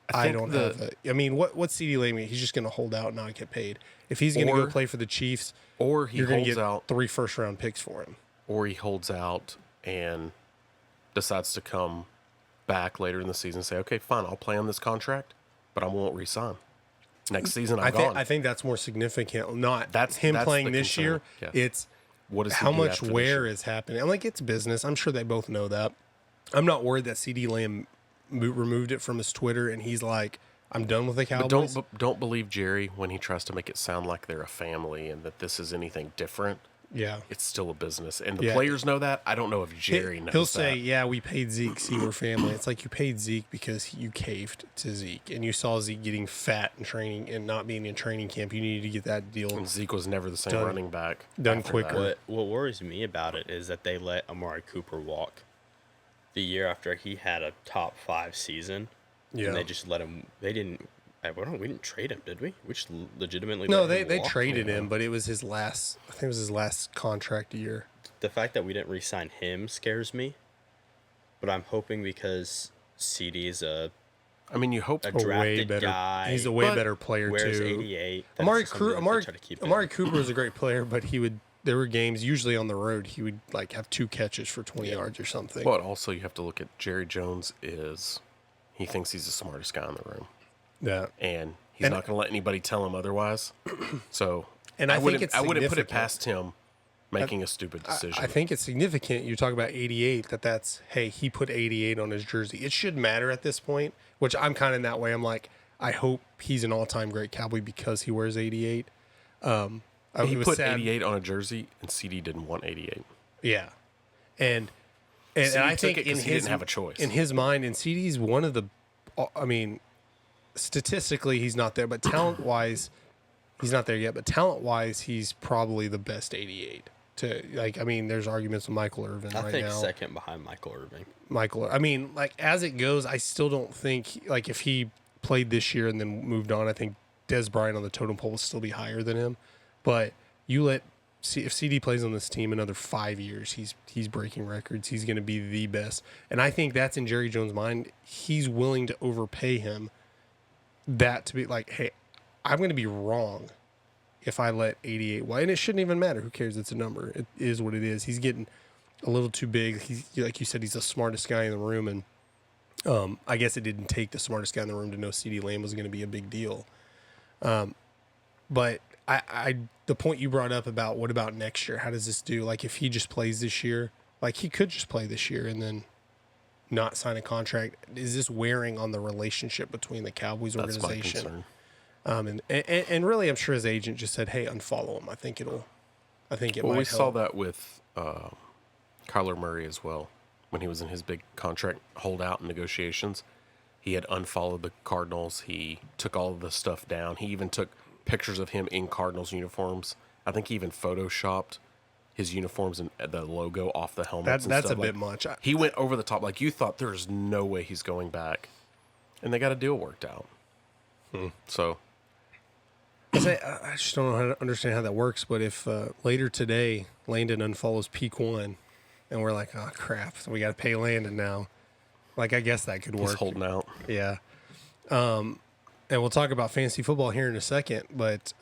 what's CeeDee Lamb? He's just going to hold out and not get paid. If he's going to go play for the Chiefs, or he you're going to holds get out 3 first-round picks for him. Or he holds out and decides to come back later in the season and say, okay, fine, I'll play on this contract, but I won't re-sign. Next season, I'm gone. I think that's more significant. Not that's playing this concern. year. Yeah. It's what is how much wear is happening. I'm like, it's business. I'm sure they both know that. I'm not worried that CeeDee Lamb removed it from his Twitter and he's like, I'm done with the Cowboys. But don't believe Jerry when he tries to make it sound like they're a family and that this is anything different. Yeah. it's still a business. And the Yeah. players know that. I don't know if Jerry knows He'll that. say, yeah, we paid Zeke, see, we're family. It's like you paid Zeke because you caved to Zeke. And you saw Zeke getting fat in training and not being in training camp. You needed to get that deal And Zeke was never the same Done. running back. Done after quicker. that. What worries me about it is that they let Amari Cooper walk the year after he had a top 5 season. Yeah. And they just let him. They didn't. We didn't trade him, did we? We just legitimately. No, let him they walk? traded him, but it was his last, I think it was his last contract year. The fact that we didn't re-sign him scares me. But I'm hoping because CD's a I mean, you hope. A way drafted better, guy. he's a way But better player wears too. 88. that's Amari, just something that they Amari, try to keep in. Amari Cooper was a great player, but there were games, usually on the road, he would like have 2 catches for 20 yards or something. But also, you have to look at Jerry Jones. He thinks he's the smartest guy in the room, Yeah. and he's not going to let anybody tell him otherwise. So, And I think wouldn't. it's I wouldn't put it significant. past him making a stupid decision. I think it's significant. You talk about 88, that's, hey, he put 88 on his jersey. It shouldn't matter at this point, which I'm kind of in that way. I'm like, I hope he's an all-time great Cowboy because he wears 88. he it was put sad. 88 on a jersey, and CD didn't want 88. Yeah. And CD I took think it 'cause he didn't have a choice. In his mind, and CD's one of the, I mean, statistically, he's not there, but talent-wise, he's not there yet. But talent-wise, he's probably the best 88. There's arguments with Michael Irvin I right think now. second behind Michael Irving. As it goes, I still don't think, like, if he played this year and then moved on, I think Des Bryant on the totem pole will still be higher than him. But if CD plays on this team another 5 years, he's breaking records. He's going to be the best. And I think that's in Jerry Jones' mind. He's willing to overpay him that to be like, hey, I'm going to be wrong if I let 88 wide. And it shouldn't even matter. Who cares? It's a number. It is what it is. He's getting a little too big. He's, like you said, he's the smartest guy in the room. And I guess it didn't take the smartest guy in the room to know CD Lamb was going to be a big deal. But the point you brought up about what about next year? How does this do? Like, if he just plays this year, like he could just play this year and then not sign a contract. Is this wearing on the relationship between the Cowboys That's my organization? concern. And really, I'm sure his agent just said, "Hey, unfollow him." I think it Well, might we saw help. that with Kyler Murray as well. When he was in his big contract holdout negotiations, he had unfollowed the Cardinals. He took all of the stuff down. He even took pictures of him in Cardinals uniforms. I think he even photoshopped his uniforms and the logo off the helmets. That's and a stuff. bit much. He went over the top. Like, you thought there's no way he's going back, and they got a deal worked out. So I just don't know how to understand how that works. But if later today Landen unfollows Peak One, and we're like, oh crap, so we got to pay Landen now. Like, I guess that could work. he's holding out. Yeah. And we'll talk about fantasy football here in a second, but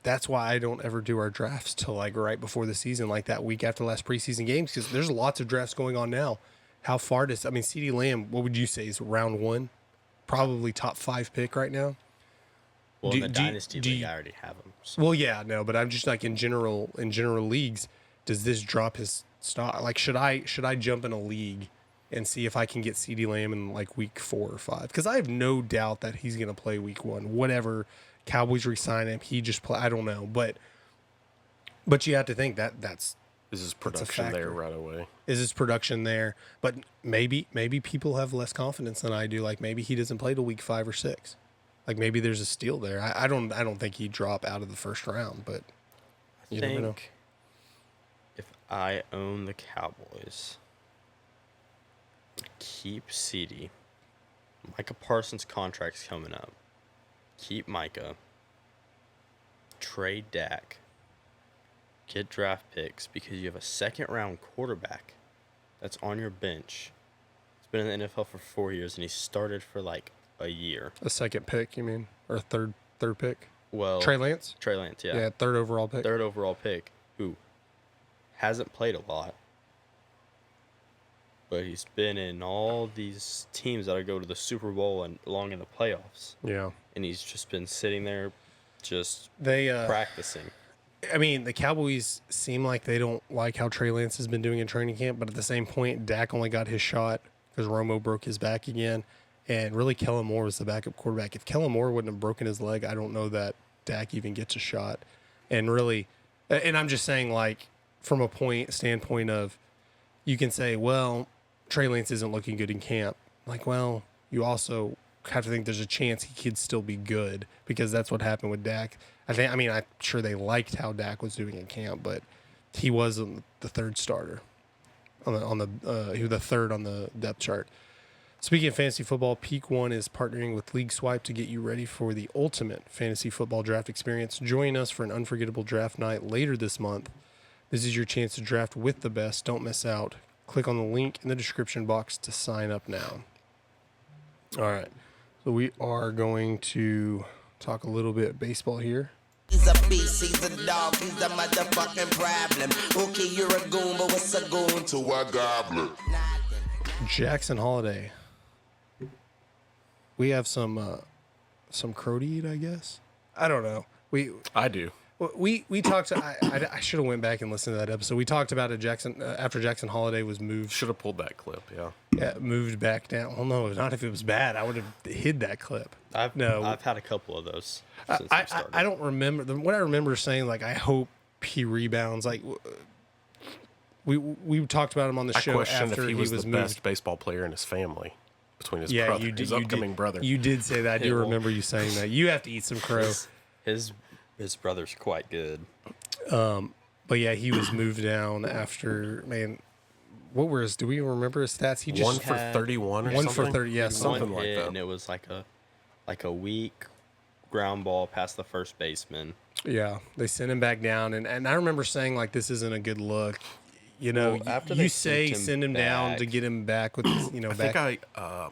that's why I don't ever do our drafts till like right before the season, like that week after the last preseason games, because there's lots of drafts going on now. How far does, CeeDee Lamb, what would you say is round 1? Probably top 5 pick right now? Well, in the Dynasty League, I already have him. So. Well, yeah, no, but I'm just like in general leagues, does this drop his stock? Like, should I jump in a league and see if I can get CeeDee Lamb in like week 4 or 5? Because I have no doubt that he's going to play week 1. Whatever, Cowboys re-sign him, he just play. I don't know, but you have to think that's Is his production there factor. right away? Is his production there? But maybe people have less confidence than I do. Like, maybe he doesn't play till week 5 or 6. Like, maybe there's a steal there. I don't think he'd drop out of the first round, but you never know. If I own the Cowboys, keep CD. Micah Parsons' contract's coming up. Keep Micah. Trade Dak. Get draft picks because you have a second-round quarterback that's on your bench. He's been in the NFL for 4 years, and he started for like a year. A second pick, you mean? Or a third pick? Well, Trey Lance? Trey Lance, yeah. Yeah, third overall pick. Third overall pick, who hasn't played a lot, but he's been in all these teams that go to the Super Bowl and along in the playoffs, Yeah. and he's just been sitting there just They practicing. the Cowboys seem like they don't like how Trey Lance has been doing in training camp, but at the same point, Dak only got his shot because Romo broke his back again, and really Kellen Moore was the backup quarterback. If Kellen Moore wouldn't have broken his leg, I don't know that Dak even gets a shot. And really, And I'm just saying, like, from a standpoint of, you can say, well, Trey Lance isn't looking good in camp. Like, well, you also have to think there's a chance he could still be good, because that's what happened with Dak. I'm sure they liked how Dak was doing in camp, but he wasn't the third starter he was the third on the depth chart. Speaking of fantasy football, Peak One is partnering with League Swipe to get you ready for the ultimate fantasy football draft experience. Join us for an unforgettable draft night later this month. This is your chance to draft with the best. Don't miss out. Click on the link in the description box to sign up now. All right. So we are going to talk a little bit baseball here. He's a beast, he's a dog, he's a motherfucking problem. Okay, you're a goon, but what's a goon to a goblin? Jackson Holliday. We have some crow to eat, I guess. I don't know. I do. We talked. I should have went back and listened to that episode. We talked about it. After Jackson Holliday was moved. Should have pulled that clip. Yeah. Yeah, moved back down. Well, no, not if it was bad. I would have hid that clip. I've had a couple of those since I don't remember. What I remember saying, like, I hope he rebounds. Like, we talked about him on the show question after if he was the moved. best baseball player in his family, between his his upcoming brother. You did say that. I do remember you saying that. You have to eat some crow. His brother's quite good. But yeah, he was moved down after, man. What were his? Do we remember his stats? He just 1 for 31 or 1 something. for 30. Yeah, something like that. And it was like a weak ground ball past the first baseman. Yeah, they sent him back down, and I remember saying, like, this isn't a good look. You know, Well, after you they say send him down back- to get him back with his, I back. think I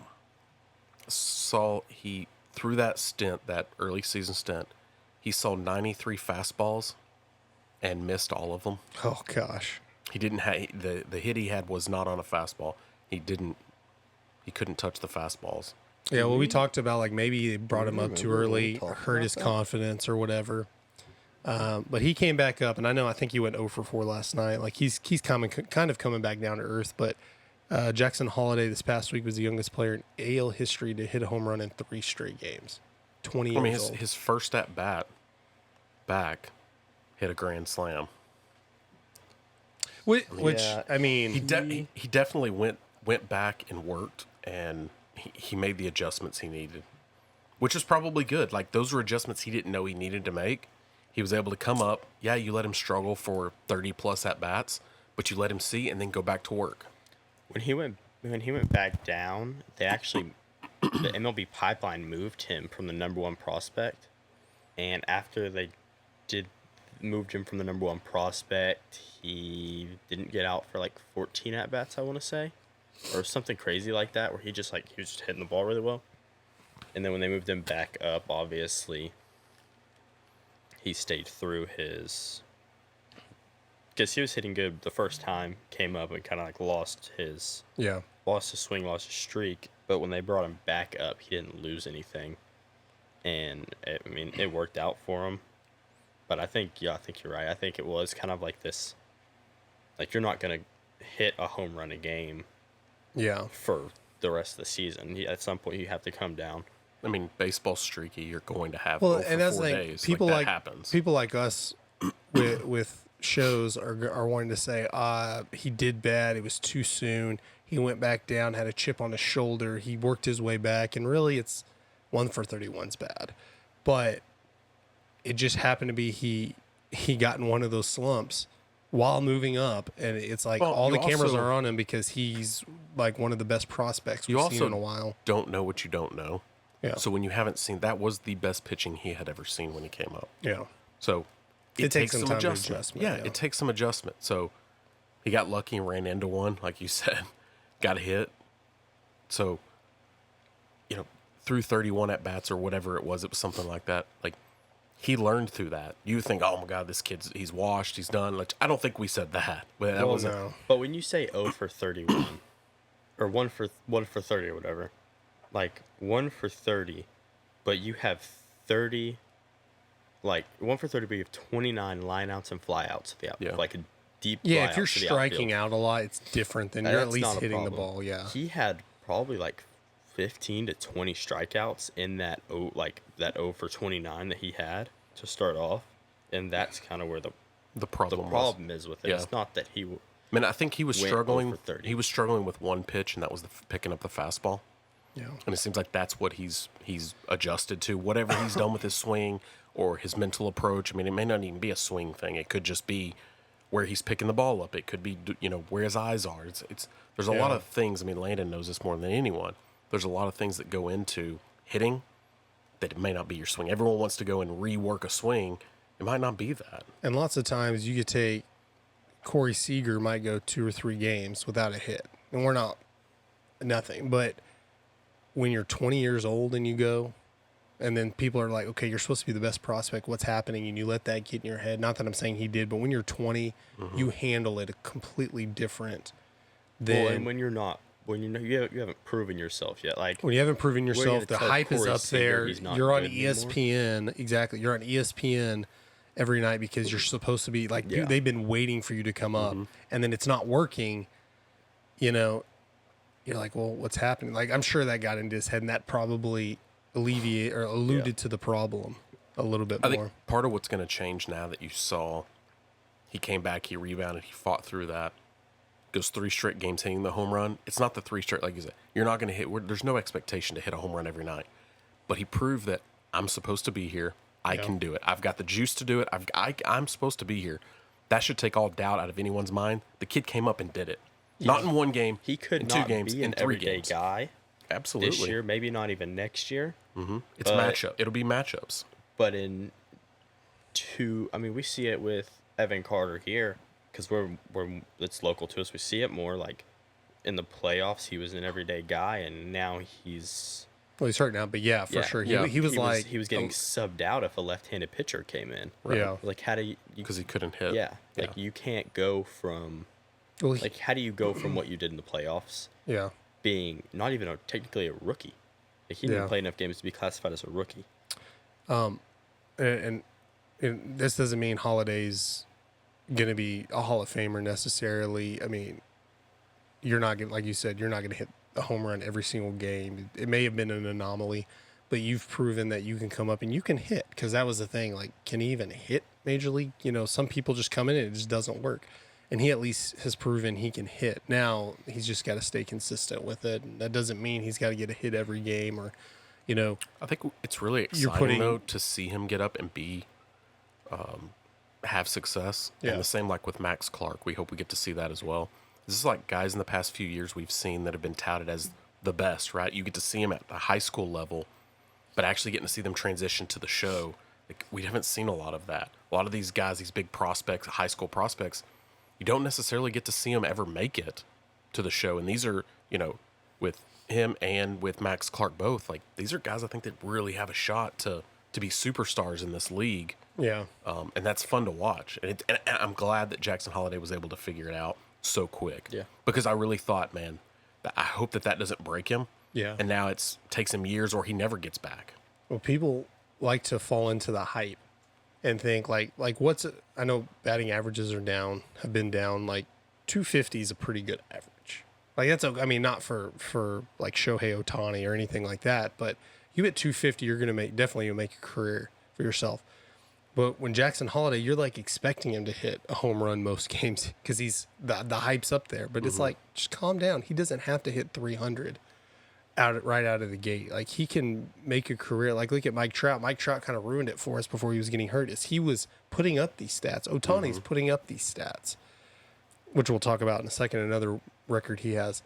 saw he through that stint, that early season stint, he saw 93 fastballs and missed all of them. Oh gosh. He didn't have the hit he had was not on a fastball. He couldn't touch the fastballs. Yeah, well, we talked about, like, maybe they brought him up too early, hurt his confidence or whatever. But he came back up, and I think he went 0 for 4 last night. Like, he's kind of coming back down to earth. But Jackson Holliday this past week was the youngest player in AL history to hit a home run in 3 straight games. 20 years old. His first at bat back hit a grand slam. Which Yeah. I mean, He definitely went back and worked, and he made the adjustments he needed, which is probably good. Like, those were adjustments he didn't know he needed to make. He was able to come up. Yeah, you let him struggle for 30 plus at bats, but you let him see and then go back to work. When he went back down, they actually the MLB pipeline moved him from the number 1 prospect, and after they moved him from the number 1 prospect, he didn't get out for like 14 at bats, I want to say, or something crazy like that, where he was just hitting the ball really well. And then when they moved him back up, obviously he stayed through his, because he was hitting good the first time, came up and kind of like lost his swing, lost his streak. But when they brought him back up, he didn't lose anything, and it worked out for him. But I think you're right. I think it was kind of like this, like, you're not gonna hit a home run a game, for the rest of the season. At some point, you have to come down. I mean, baseball's streaky. You're going to have well, for and that's 4 like days. people that like happens. people like us with shows are wanting to say, he did bad. It was too soon. He went back down, had a chip on his shoulder. He worked his way back, and really, it's 1 for 31's bad, but it just happened to be he got in one of those slumps while moving up, and it's like all the cameras are on him because he's like one of the best prospects we've seen in a while. Don't know what you don't know. Yeah. So when you haven't seen, that was the best pitching he had ever seen when he came up. Yeah. So It takes some time to adjustment. adjustment, Yeah, yeah. it takes some adjustment. So he got lucky and ran into one, like you said, got a hit. So, through 31 at bats or whatever it was something like that. Like, he learned through that. You think, oh my God, this he's washed, he's done. Like, I don't think we said that. But that wasn't. No. But when you say 0 for 31, or 1 for 30 or whatever, like 1 for 30, but you have 30, like 1 for 30, but you have 29 lineouts and flyouts to the outfield, like a deep. Yeah, if you're flyout to the striking outfield. out a lot, it's different than you're at That's least not a hitting the problem. ball. Yeah. He had probably like 15 to 20 strikeouts in that 0 for 29 that he had to start off, and that's kind of where the problem is with it. Yeah. It's not that he. I mean, I think he was went struggling. over 30. He was struggling with one pitch, and that was picking up the fastball. Yeah. And it seems like that's what he's adjusted to. Whatever he's done with his swing or his mental approach. I mean, it may not even be a swing thing. It could just be where he's picking the ball up. It could be, where his eyes are. There's a lot of things. I mean, Landen knows this more than anyone. There's a lot of things that go into hitting that it may not be your swing. Everyone wants to go and rework a swing. It might not be that. And lots of times you could take Korri Seager might go 2 or 3 games without a hit. And we're not nothing. But when you're 20 years old and you go, and then people are like, okay, you're supposed to be the best prospect. What's happening? And you let that get in your head. Not that I'm saying he did, but when you're 20, you handle it completely different than Well, and when you're not, you haven't proven yourself yet. Like when you haven't proven we're yourself, gonna the tell hype is Korri up Seager there. he's not You're on good anymore. ESPN. Exactly. You're on ESPN every night because you're supposed to be like, dude, they've been waiting for you to come up, and then it's not working. You're like, well, what's happening? Like, I'm sure that got into his head, and that probably alluded to the problem a little bit I more. think part of what's going to change now that you saw he came back, he rebounded, he fought through that, goes 3 straight games hitting the home run. It's not the 3 straight, like you said. You're not going to hit, there's no expectation to hit a home run every night. But he proved that I'm supposed to be here. I can do it. I've got the juice to do it. I'm supposed to be here. That should take all doubt out of anyone's mind. The kid came up and did it. Not in 1 game, he could in 2 not games, be in an 3 everyday games. guy Absolutely. this year, maybe not even next year. It's matchup. It'll be matchups. But we see it with Evan Carter here because it's local to us. We see it more like in the playoffs. He was an everyday guy, and now he's hurt now, but for sure. He was getting subbed out if a left-handed pitcher came in. Yeah. Like how do you? Because he couldn't hit. Yeah. Like you can't go from. Well, Like how do you go from what you did in the playoffs? Yeah. Being not even technically a rookie. Like he didn't play enough games to be classified as a rookie. And this doesn't mean Holliday's going to be a Hall of Famer necessarily. I mean, you're not going, like you said, you're not going to hit a home run every single game. It may have been an anomaly, but you've proven that you can come up and you can hit, because that was the thing. Like, can he even hit Major League? Some people just come in and it just doesn't work. And he at least has proven he can hit. Now he's just got to stay consistent with it. And that doesn't mean he's got to get a hit every game or, I think it's really exciting though to see him get up and have success. Yeah. And the same like with Max Clark. We hope we get to see that as well. This is like guys in the past few years we've seen that have been touted as the best, right? You get to see them at the high school level, but actually getting to see them transition to the show. Like, we haven't seen a lot of that. A lot of these guys, these big prospects, high school prospects, you don't necessarily get to see them ever make it to the show. And these are, with him and with Max Clark both, like, these are guys I think that really have a shot to be superstars in this league. Yeah. And that's fun to watch. And I'm glad that Jackson Holliday was able to figure it out so quick. Yeah. Because I really thought, man, I hope that doesn't break him. Yeah. And now takes him years or he never gets back. Well, people like to fall into the hype and think like I know batting averages have been down. Like 250 is a pretty good average. Like not for like Shohei Ohtani or anything like that, but you hit 250, you're going to definitely make a career for yourself. But when Jackson Holliday, you're like expecting him to hit a home run most games because he's the hype's up there. But it's like, just calm down. He doesn't have to hit 300 right out of the gate. Like, he can make a career. Like, look at Mike Trout. Mike Trout kind of ruined it for us before he was getting hurt. He was putting up these stats. Ohtani's putting up these stats, which we'll talk about in a second. Another record he has.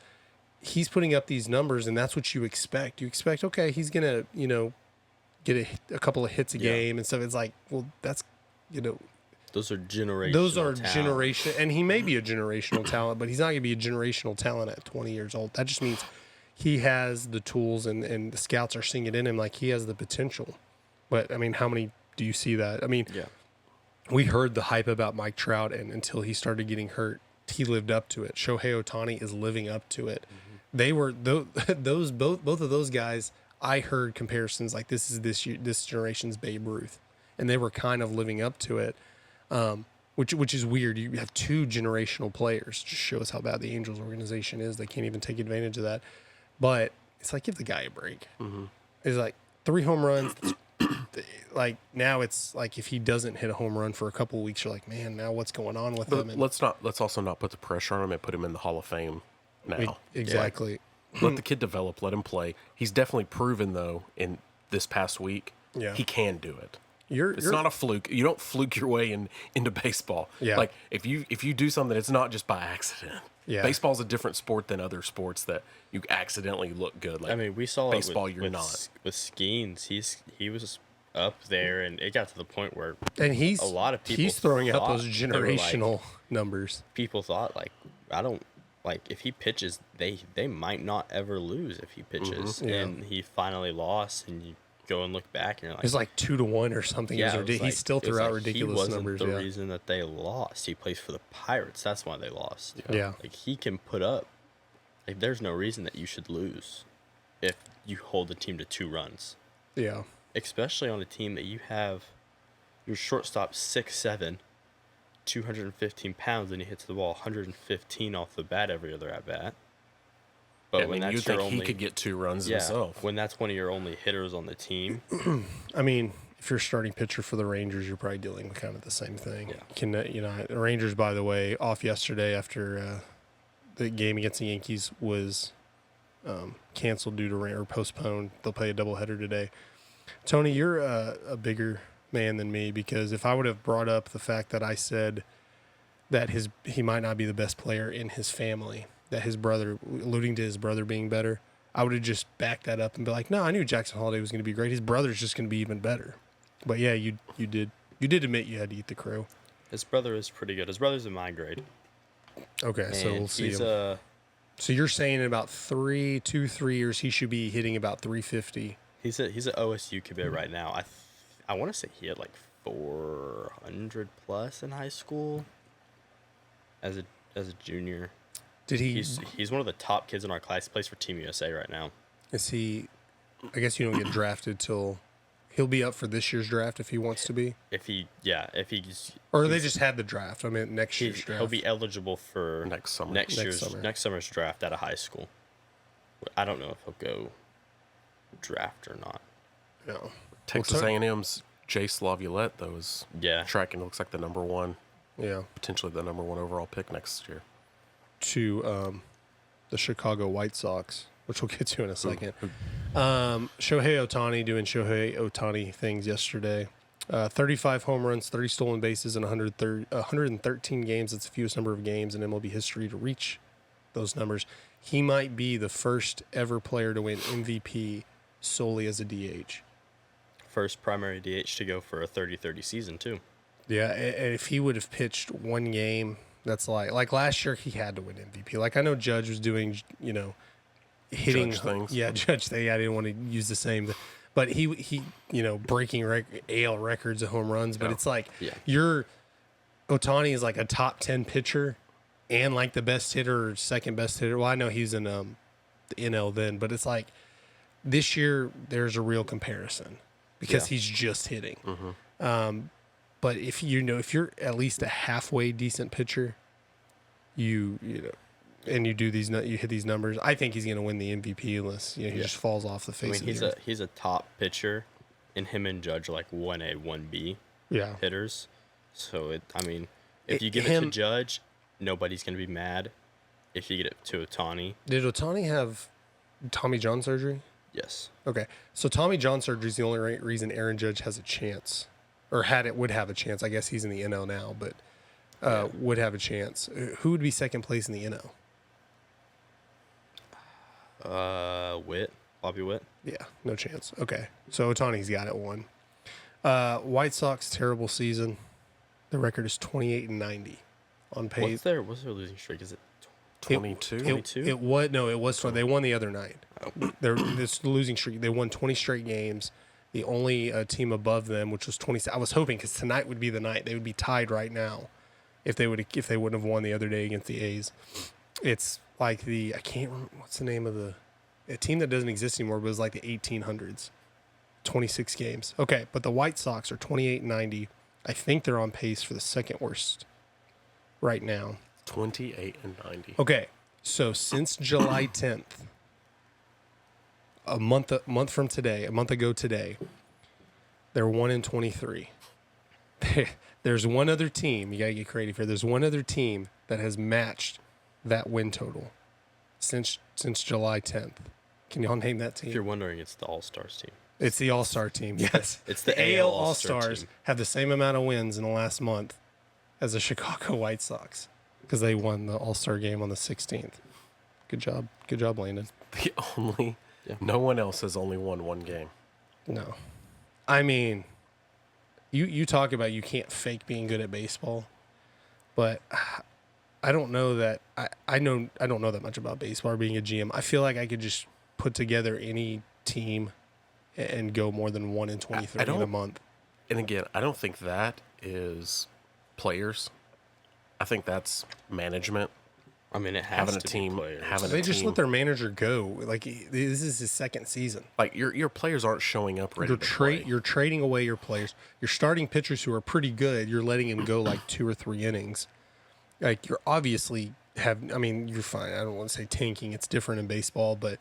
He's putting up these numbers, and that's what you expect. You expect, okay, he's gonna get a couple of hits a game and stuff. It's like, well, that's those are generational. generation, and he may be a generational talent, but he's not gonna be a generational talent at 20 years old. That just means he has the tools, and the scouts are seeing it in him. Like, he has the potential. But I mean, how many do you see that? I mean, we heard the hype about Mike Trout, and until he started getting hurt, he lived up to it. Shohei Ohtani is living up to it. They were both of those guys. I heard comparisons like this generation's Babe Ruth, and they were kind of living up to it, which is weird. You have 2 generational players. Just shows how bad the Angels organization is. They can't even take advantage of that. But it's like, give the guy a break. It's like 3 home runs. like now it's like if he doesn't hit a home run for a couple of weeks, you're like, man, now what's going on with him? But And let's also not put the pressure on him and put him in the Hall of Fame now. exactly. Let the kid develop. Let him play. He's definitely proven though in this past week. Yeah. He can do it. It's It's not a fluke. You don't fluke your way into baseball. Yeah. Like if you do something, it's not just by accident. Yeah. Baseball's a different sport than other sports that you accidentally look good. Like I mean, we saw baseball. it with, You're with, not. with Skeens. He was up there, and it got to the point where And he's a lot of people he's throwing up those thought they were like- generational numbers. people thought like if he pitches, they might not ever lose if he pitches, Yeah. and he finally lost, and you go and look back and you're like, It's like 2-1 or something. yeah, It was it was ridiculous. He like- still it was threw out like ridiculous he wasn't numbers. the Yeah. reason that they lost. He plays for the Pirates. That's why they lost. Yeah. Like he can put up. Like there's no reason that you should lose if you hold the team to 2 runs. Yeah. Especially on a team that you have your shortstop 6'7", 215 pounds, and he hits the ball 115 off the bat every other at bat. But I mean, you think he could get 2 runs himself. when that's one of your only hitters on the team, I mean, if you're starting pitcher for the Rangers, you're probably dealing with kind of the same thing. Yeah. The Rangers, by the way, off yesterday after the game against the Yankees was canceled due to rain or postponed. They'll play a doubleheader today. Tony, you're a bigger man than me because if I would have brought up the fact that I said that he might not be the best player in his family, that his brother, alluding to his brother being better, I would have just backed that up and be like, no, I knew Jackson Holliday was going to be great. His brother's just going to be even better. But yeah, you did admit you had to eat the crow. his brother is pretty good. His brother's in my grade. Okay, so And we'll see he's him. So you're saying in about 3 years he should be hitting about 350. He's an OSU commit right now. I want to say he had like 400 plus in high school as a junior. Did he? He's one of the top kids in our class. He plays for Team USA right now. Is he? I guess you don't get drafted till he'll be up for this year's draft if he wants to be. If he's Or they just had the draft. I mean, next year's draft. he'll be eligible for Next summer. Next summer. summer's draft out of high school. I don't know if he'll go draft or not. No. Texas A&M's Jace Laviolette, though, is Yeah. tracking. Looks like the number 1, Yeah. potentially the number 1 overall pick next year. To the Chicago White Sox, which we'll get to in a second. Shohei Ohtani doing Shohei Ohtani things yesterday. 35 home runs, 30 stolen bases in 113 games. That's the fewest number of games in MLB history to reach those numbers. He might be the first ever player to win MVP solely as a DH. First primary DH to go for a 30-30 season too. Yeah, and if he would have pitched one game, that's like last year he had to win MVP. Like I know Judge was doing, hitting Judge things. Yeah, Judge thing. I didn't want to use the same, but he breaking AL records of home runs. But it's like your Ohtani is like a top 10 pitcher and like the best hitter or second best hitter. Well, I know he's in the NL then, but it's like this year there's a real comparison because he's just hitting. But if you're at least a halfway decent pitcher, you and you hit these numbers, I think he's going to win the MVP unless he just falls off the face of the earth. He's a top pitcher, and him and Judge are like 1A, 1B Yeah. hitters. So if you give it to Judge, nobody's gonna be mad. If you get it to Ohtani, Did Ohtani have Tommy John surgery? yes. Okay, so Tommy John surgery is the only reason Aaron Judge has a chance, or would have a chance. I guess he's in the NL now, but would have a chance. Who would be second place in the NL? Bobby Witt. Yeah, no chance. Okay, so Ohtani's got it one. White Sox terrible season. The record is 28-90 on pace. What's their losing streak? Is it 22? 22? It was no, it was 20. They won the other night. This losing streak. They won 20 straight games. The only team above them, which was 20. I was hoping because tonight would be the night they would be tied right now, if they wouldn't have won the other day against the A's. It's like I can't remember what's the name of a team that doesn't exist anymore, but it was like the 1800s. 26 games. Okay, but the White Sox are 28-90. I think they're on pace for the second worst right now. 28-90. Okay, so since July 10th, a month ago today, They're 1-23. There's one other team. You got to get creative here. There's one other team that has matched that win total since July 10th. Can y'all name that team? If you're wondering, it's the All-Stars team. It's the All-Star team. Yes. It's the AL AL All-Star All-Stars team. have the same amount of wins in the last month as the Chicago White Sox because they won the All-Star game on the 16th. Good job. Good job, Landen. No one else has only won one game. No. I mean, you talk about you can't fake being good at baseball, but I don't know that I don't know that much about baseball or being a GM. I feel like I could just put together any team and go more than 1-23 in a month. And again, I don't think that is players. I think that's management. I mean, it has Having a to team, be players. having They a just team. let their manager go. Like, this is his second season. Like your players aren't showing up ready to play. You're trading away your players. You're starting pitchers who are pretty good. You're letting them go like 2 or 3 innings. Like, you're obviously you're fine. I don't want to say tanking. It's different in baseball, but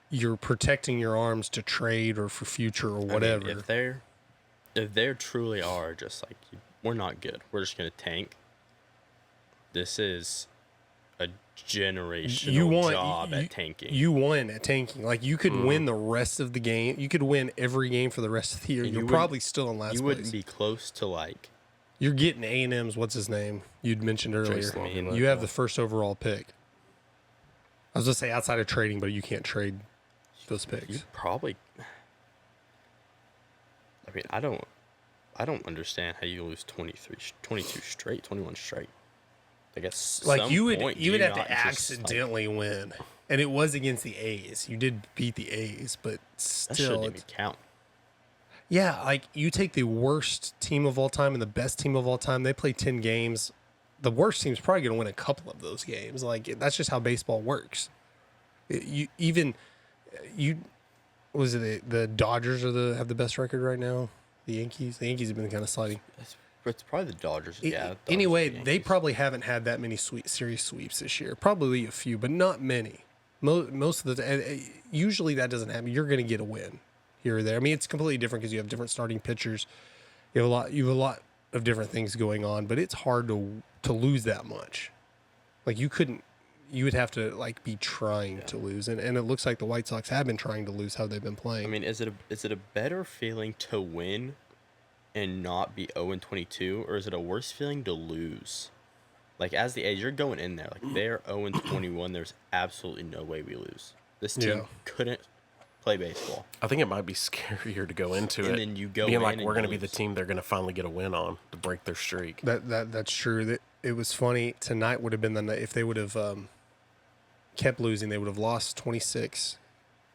you're protecting your arms to trade or for future or whatever. I mean, if they truly are just like, we're not good, we're just going to tank, this is a generational job at tanking. You won at tanking. Like, you could win the rest of the game. You could win every game for the rest of the year. And You're you probably still in last place. You wouldn't be close to like... You're getting A&M's, what's his name? You'd mentioned earlier. Logan. You have the first overall pick. I was going to say outside of trading, but you can't trade those picks. You probably... I mean, I don't understand how you lose 22 straight, 21 straight. I guess Like, you would have to not just, accidentally win. And it was against the A's. You did beat the A's, but that still. shouldn't even count. Yeah, like, you take the worst team of all time and the best team of all time. They play 10 games. The worst team's probably going to win a couple of those games. Like, that's just how baseball works. The Dodgers have the best record right now. The Yankees have been kind of sliding. It's probably the Dodgers. Dodgers Anyway, and they Yankees. probably haven't had that many series sweeps this year. Probably a few, but not many. Most of the usually that doesn't happen. You're going to get a win here or there. I mean, it's completely different because you have different starting pitchers. You have a lot of different things going on, but it's hard to lose that much. Like, you would have to like be trying to lose, and it looks like the White Sox have been trying to lose how they've been playing. I mean, is it a better feeling to win and not be 0-22, or is it a worse feeling to lose? Like, as the A's, you're going in there like they're 0-21. There's absolutely no way we lose. This team couldn't play baseball. I think it might be scarier to go into it. And then you go being in like, and we're going to be lose. the team they're going to finally get a win on to break their streak. That's true. It was funny. Tonight would have been the night if they would have kept losing. They would have lost 26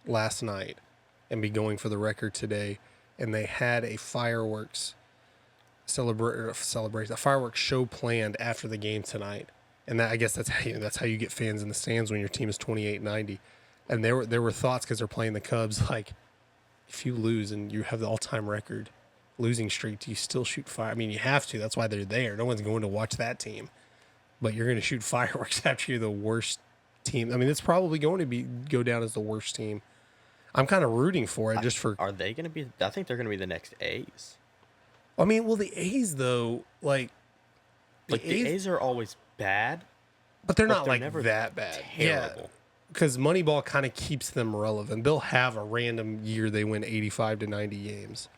last night and be going for the record today. And they had a fireworks celebration, a fireworks show planned after the game tonight. And I guess that's how you get fans in the stands when your team is 28-90. And there were thoughts because they're playing the Cubs, like, if you lose and you have the all-time record losing streak, do you still shoot fire? I mean, you have to. That's why they're there. No one's going to watch that team. But you're going to shoot fireworks after you're the worst team. I mean, it's probably going to go down as the worst team. I'm kind of rooting for it just for... Are they going to be... I think they're going to be the next A's. I mean, well, the A's, though, like... The A's are always bad. But they're not, they're like, never that bad. terrible. Yeah, because Moneyball kind of keeps them relevant. They'll have a random year they win 85 to 90 games.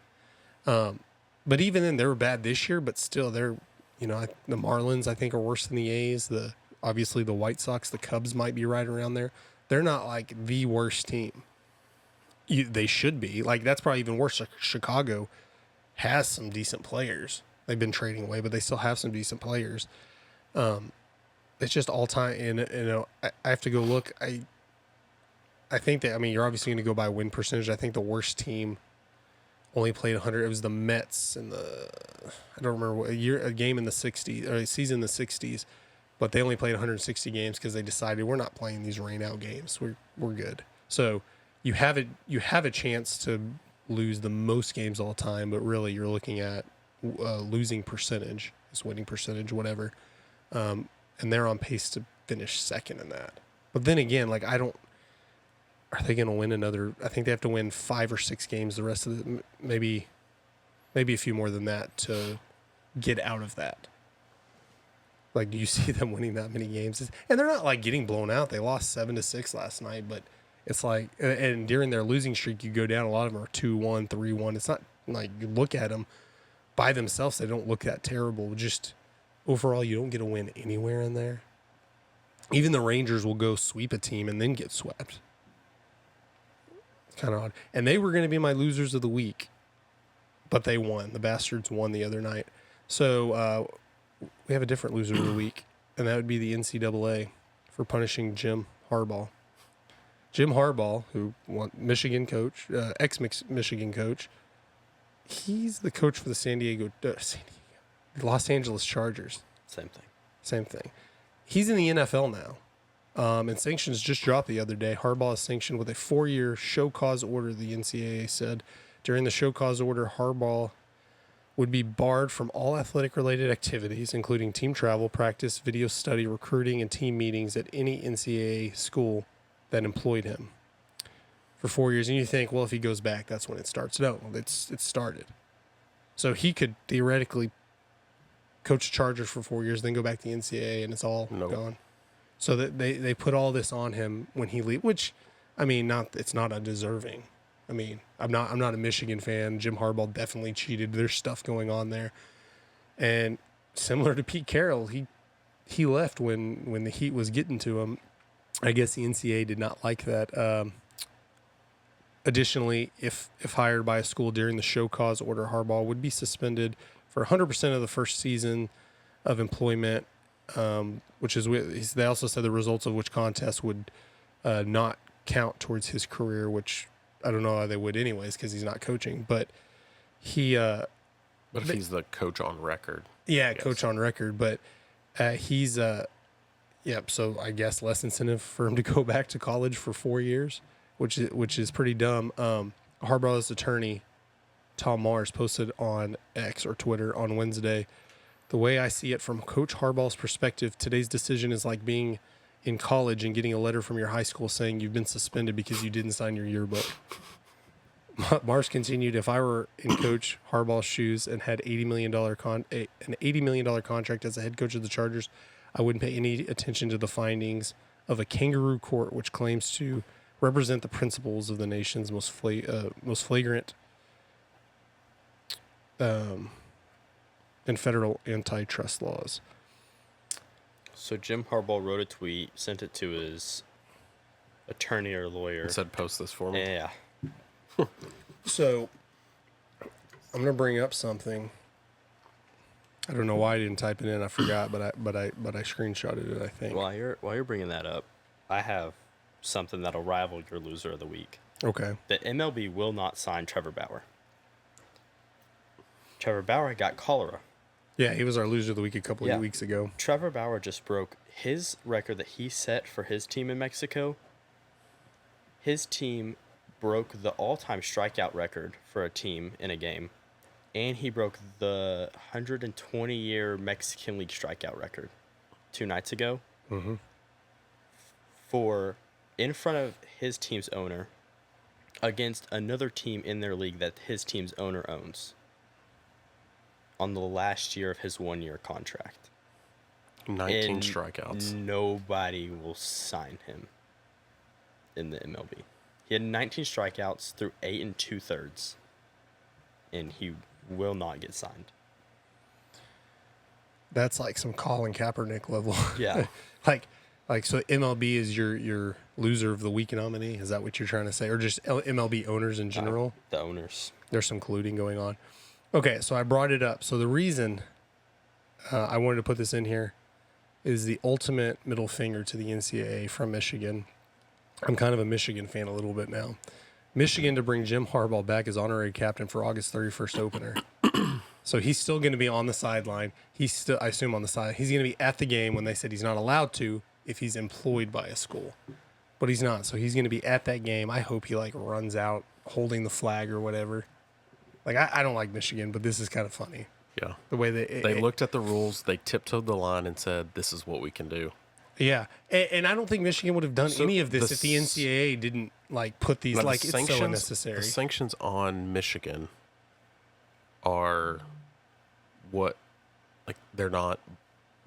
But even then, they were bad this year, but still, they're... the Marlins, I think, are worse than the A's. Obviously, the White Sox, the Cubs might be right around there. They're not, like, the worst team. They should be. Like, that's probably even worse. Chicago has some decent players. They've been trading away, but they still have some decent players. It's just all time. And, I have to go look. I think that, you're obviously going to go by win percentage. I think the worst team only played 100. It was the Mets I don't remember what a game in the 60s, or a season in the 60s, but they only played 160 games because they decided we're not playing these rain out games. We're good. So you have a chance to lose the most games all time, but really you're looking at losing percentage, is winning percentage, whatever. And they're on pace to finish second in that. But then again, like, are they going to win another? I think they have to win 5 or 6 games the rest of maybe maybe a few more than that to get out of that. Like, do you see them winning that many games? And they're not like getting blown out. They lost 7-6 last night, but it's like, and during their losing streak, you go down. A lot of them are 2-1, 3-1. It's not like you look at them by themselves, they don't look that terrible. Just overall, you don't get a win anywhere in there. Even the Rangers will go sweep a team and then get swept. It's kind of odd. And they were going to be my losers of the week, but they won. The Bastards won the other night. So we have a different loser of the week, and that would be the NCAA for punishing Jim Harbaugh. Jim Harbaugh, who Michigan coach, ex-Michigan coach, he's the coach for the Los Angeles Chargers. Same thing. He's in the NFL now, and sanctions just dropped the other day. Harbaugh is sanctioned with a 4-year show cause order, the NCAA said. During the show cause order, Harbaugh would be barred from all athletic-related activities, including team travel, practice, video study, recruiting, and team meetings at any NCAA school that employed him for 4 years. And you think, well, if he goes back, that's when it starts. No, it's started. So he could theoretically coach Chargers for 4 years, then go back to the NCAA, and it's all gone. So that they put all this on him when he leaves, which, I mean, it's not undeserving. I mean, I'm not a Michigan fan. Jim Harbaugh definitely cheated. There's stuff going on there, and similar to Pete Carroll, he left when the heat was getting to him. I guess the NCAA did not like that. Additionally, if hired by a school during the show cause order, Harbaugh would be suspended for 100% of the first season of employment, which is they also said the results of which contest would not count towards his career, which I don't know how they would anyways because he's not coaching. But he. But if he's the coach on record. Yeah, coach on record. But he's. Yep. So I guess less incentive for him to go back to college for 4 years, which is pretty dumb. Harbaugh's attorney, Tom Mars, posted on X or Twitter on Wednesday, the way I see it from Coach Harbaugh's perspective, today's decision is like being in college and getting a letter from your high school saying you've been suspended because you didn't sign your yearbook. Mars continued, if I were in Coach Harbaugh's shoes and had an $80 million contract as a head coach of the Chargers, I wouldn't pay any attention to the findings of a kangaroo court which claims to represent the principles of the nation's most flagrant and federal antitrust laws. So Jim Harbaugh wrote a tweet, sent it to his attorney or lawyer. And said, post this for me. Yeah. So I'm gonna bring up something. I don't know why I didn't type it in. I forgot, but I screenshotted it, I think. While you're bringing that up, I have something that'll rival your loser of the week. Okay. The MLB will not sign Trevor Bauer. Trevor Bauer got cholera. Yeah, he was our loser of the week a couple of weeks ago. Trevor Bauer just broke his record that he set for his team in Mexico. His team broke the all-time strikeout record for a team in a game, and he broke the 120-year Mexican League strikeout record 2 nights ago. Mm-hmm. For in front of his team's owner against another team in their league that his team's owner owns on the last year of his 1-year contract. 19 strikeouts. Nobody will sign him in the MLB. He had 19 strikeouts through 8 2/3, and he will not get signed. That's like some Colin Kaepernick level. Yeah. like so MLB is your loser of the week nominee? Is that what you're trying to say? Or just MLB owners in general? The owners. There's some colluding going on. Okay, so I brought it up. So the reason I wanted to put this in here is the ultimate middle finger to the NCAA from Michigan. I'm kind of a Michigan fan a little bit now. Michigan to bring Jim Harbaugh back as honorary captain for August 31st opener. So he's still going to be on the sideline. He's still, I assume, on the side. He's going to be at the game when they said he's not allowed to if he's employed by a school. But he's not. So he's going to be at that game. I hope he runs out holding the flag or whatever. I don't like Michigan, but this is kind of funny. Yeah. The way they looked at the rules, they tiptoed the line and said, this is what we can do. Yeah. And I don't think Michigan would have done any of this if the NCAA didn't put these, it's so unnecessary. The sanctions on Michigan are what, like, they're not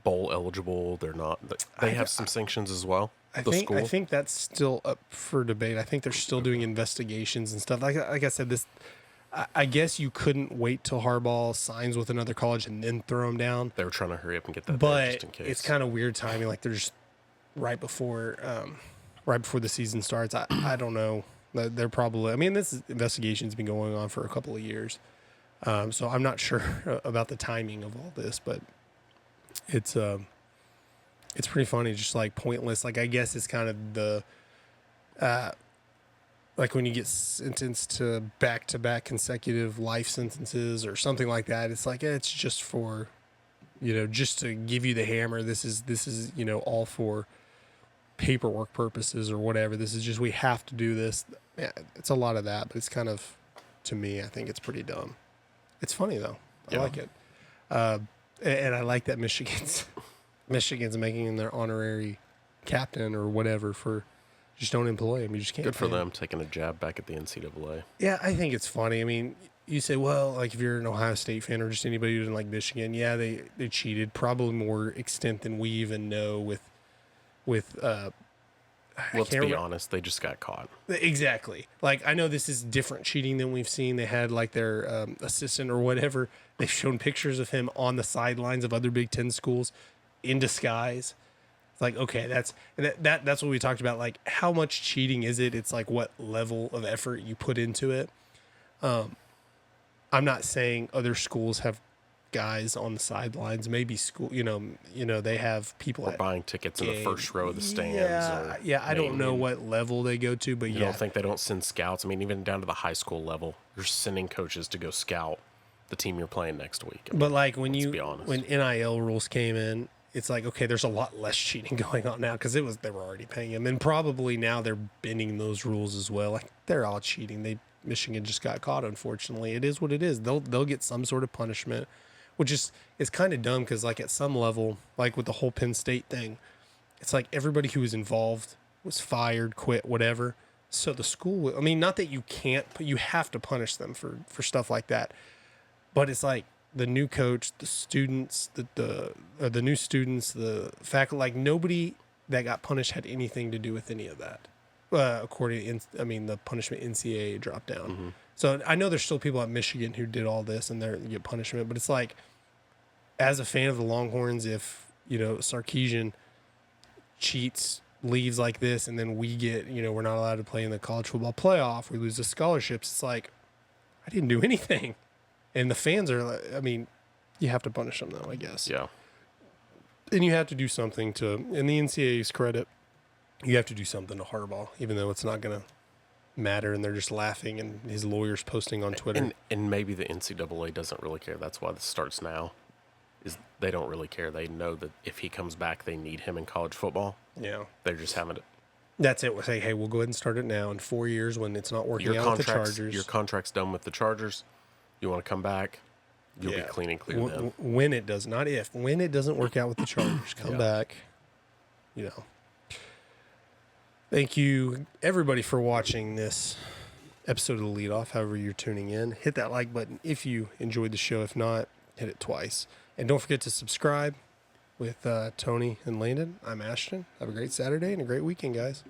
bowl eligible. They're not. They have some sanctions as well. I think that's still up for debate. I think they're still doing investigations and stuff. Like I said, I guess you couldn't wait till Harbaugh signs with another college and then throw him down. They were trying to hurry up and get that there just in But case. it's kind of weird timing. Like they're just right before the season starts. I don't know. They're probably. I mean, this investigation's been going on for a couple of years, so I'm not sure about the timing of all this. But it's pretty funny, just like pointless. Like I guess it's kind of the like when you get sentenced to back-to-back consecutive life sentences or something like that. It's like it's just for, just to give you the hammer. This is all for paperwork purposes or whatever. This is just we have to do this. Yeah, it's a lot of that, but it's kind of, to me, I think it's pretty dumb. It's funny though. I like it, and I like that Michigan's making their honorary captain or whatever for just don't employ him. You just can't. Good for pay him. them taking a jab back at the NCAA. Yeah, I think it's funny. I mean, you say, well, like if you're an Ohio State fan or just anybody who doesn't like Michigan, yeah, they cheated, probably more extent than we even know with Let's be honest, they just got caught. Exactly. Like I know this is different cheating than we've seen. They had like their assistant or whatever. They've shown pictures of him on the sidelines of other Big Ten schools in disguise. It's like, okay, that's what we talked about. Like, how much cheating is it? It's like what level of effort you put into it. I'm not saying other schools have guys on the sidelines. Maybe school, they have people buying tickets in the first row of the stands. I don't know what level they go to, but you don't think they don't send scouts? I mean, even down to the high school level, you're sending coaches to go scout the team you're playing next week. But like when when NIL rules came in, it's like, okay, there's a lot less cheating going on now because they were already paying him, and probably now they're bending those rules as well. Like they're all cheating. Michigan just got caught. Unfortunately, it is what it is. They'll get some sort of punishment, which is kind of dumb because like at some level, like with the whole Penn State thing, it's like everybody who was involved was fired, quit, whatever. So the school, I mean, not that you can't, but you have to punish them for stuff like that. But it's like the new coach, the students, the new students, the faculty, like nobody that got punished had anything to do with any of that. According to, the punishment NCAA dropped down. Mm-hmm. So I know there's still people at Michigan who did all this and they get punishment, but it's like, as a fan of the Longhorns, if, Sarkisian cheats, leaves like this, and then we get, we're not allowed to play in the college football playoff, we lose the scholarships. It's like, I didn't do anything. And the fans are like, you have to punish them though, I guess. Yeah. And you have to do something to, in the NCAA's credit, you have to do something to Harbaugh, even though it's not going to matter and they're just laughing and his lawyers posting on Twitter. And maybe the NCAA doesn't really care. That's why this starts now. Is they don't really care. They know that if he comes back, they need him in college football. Yeah. They're just having it. That's it. We'll say, hey, we'll go ahead and start it now. In 4 years when it's not working out with the Chargers. Your contract's done with the Chargers. You want to come back, you'll be clean and clear then. When it does, not if. When it doesn't work out with the Chargers, come back. Thank you, everybody, for watching this episode of the Leadoff, however you're tuning in. Hit that like button if you enjoyed the show. If not, hit it twice. And don't forget to subscribe with Tony and Landen. I'm Ashton. Have a great Saturday and a great weekend, guys.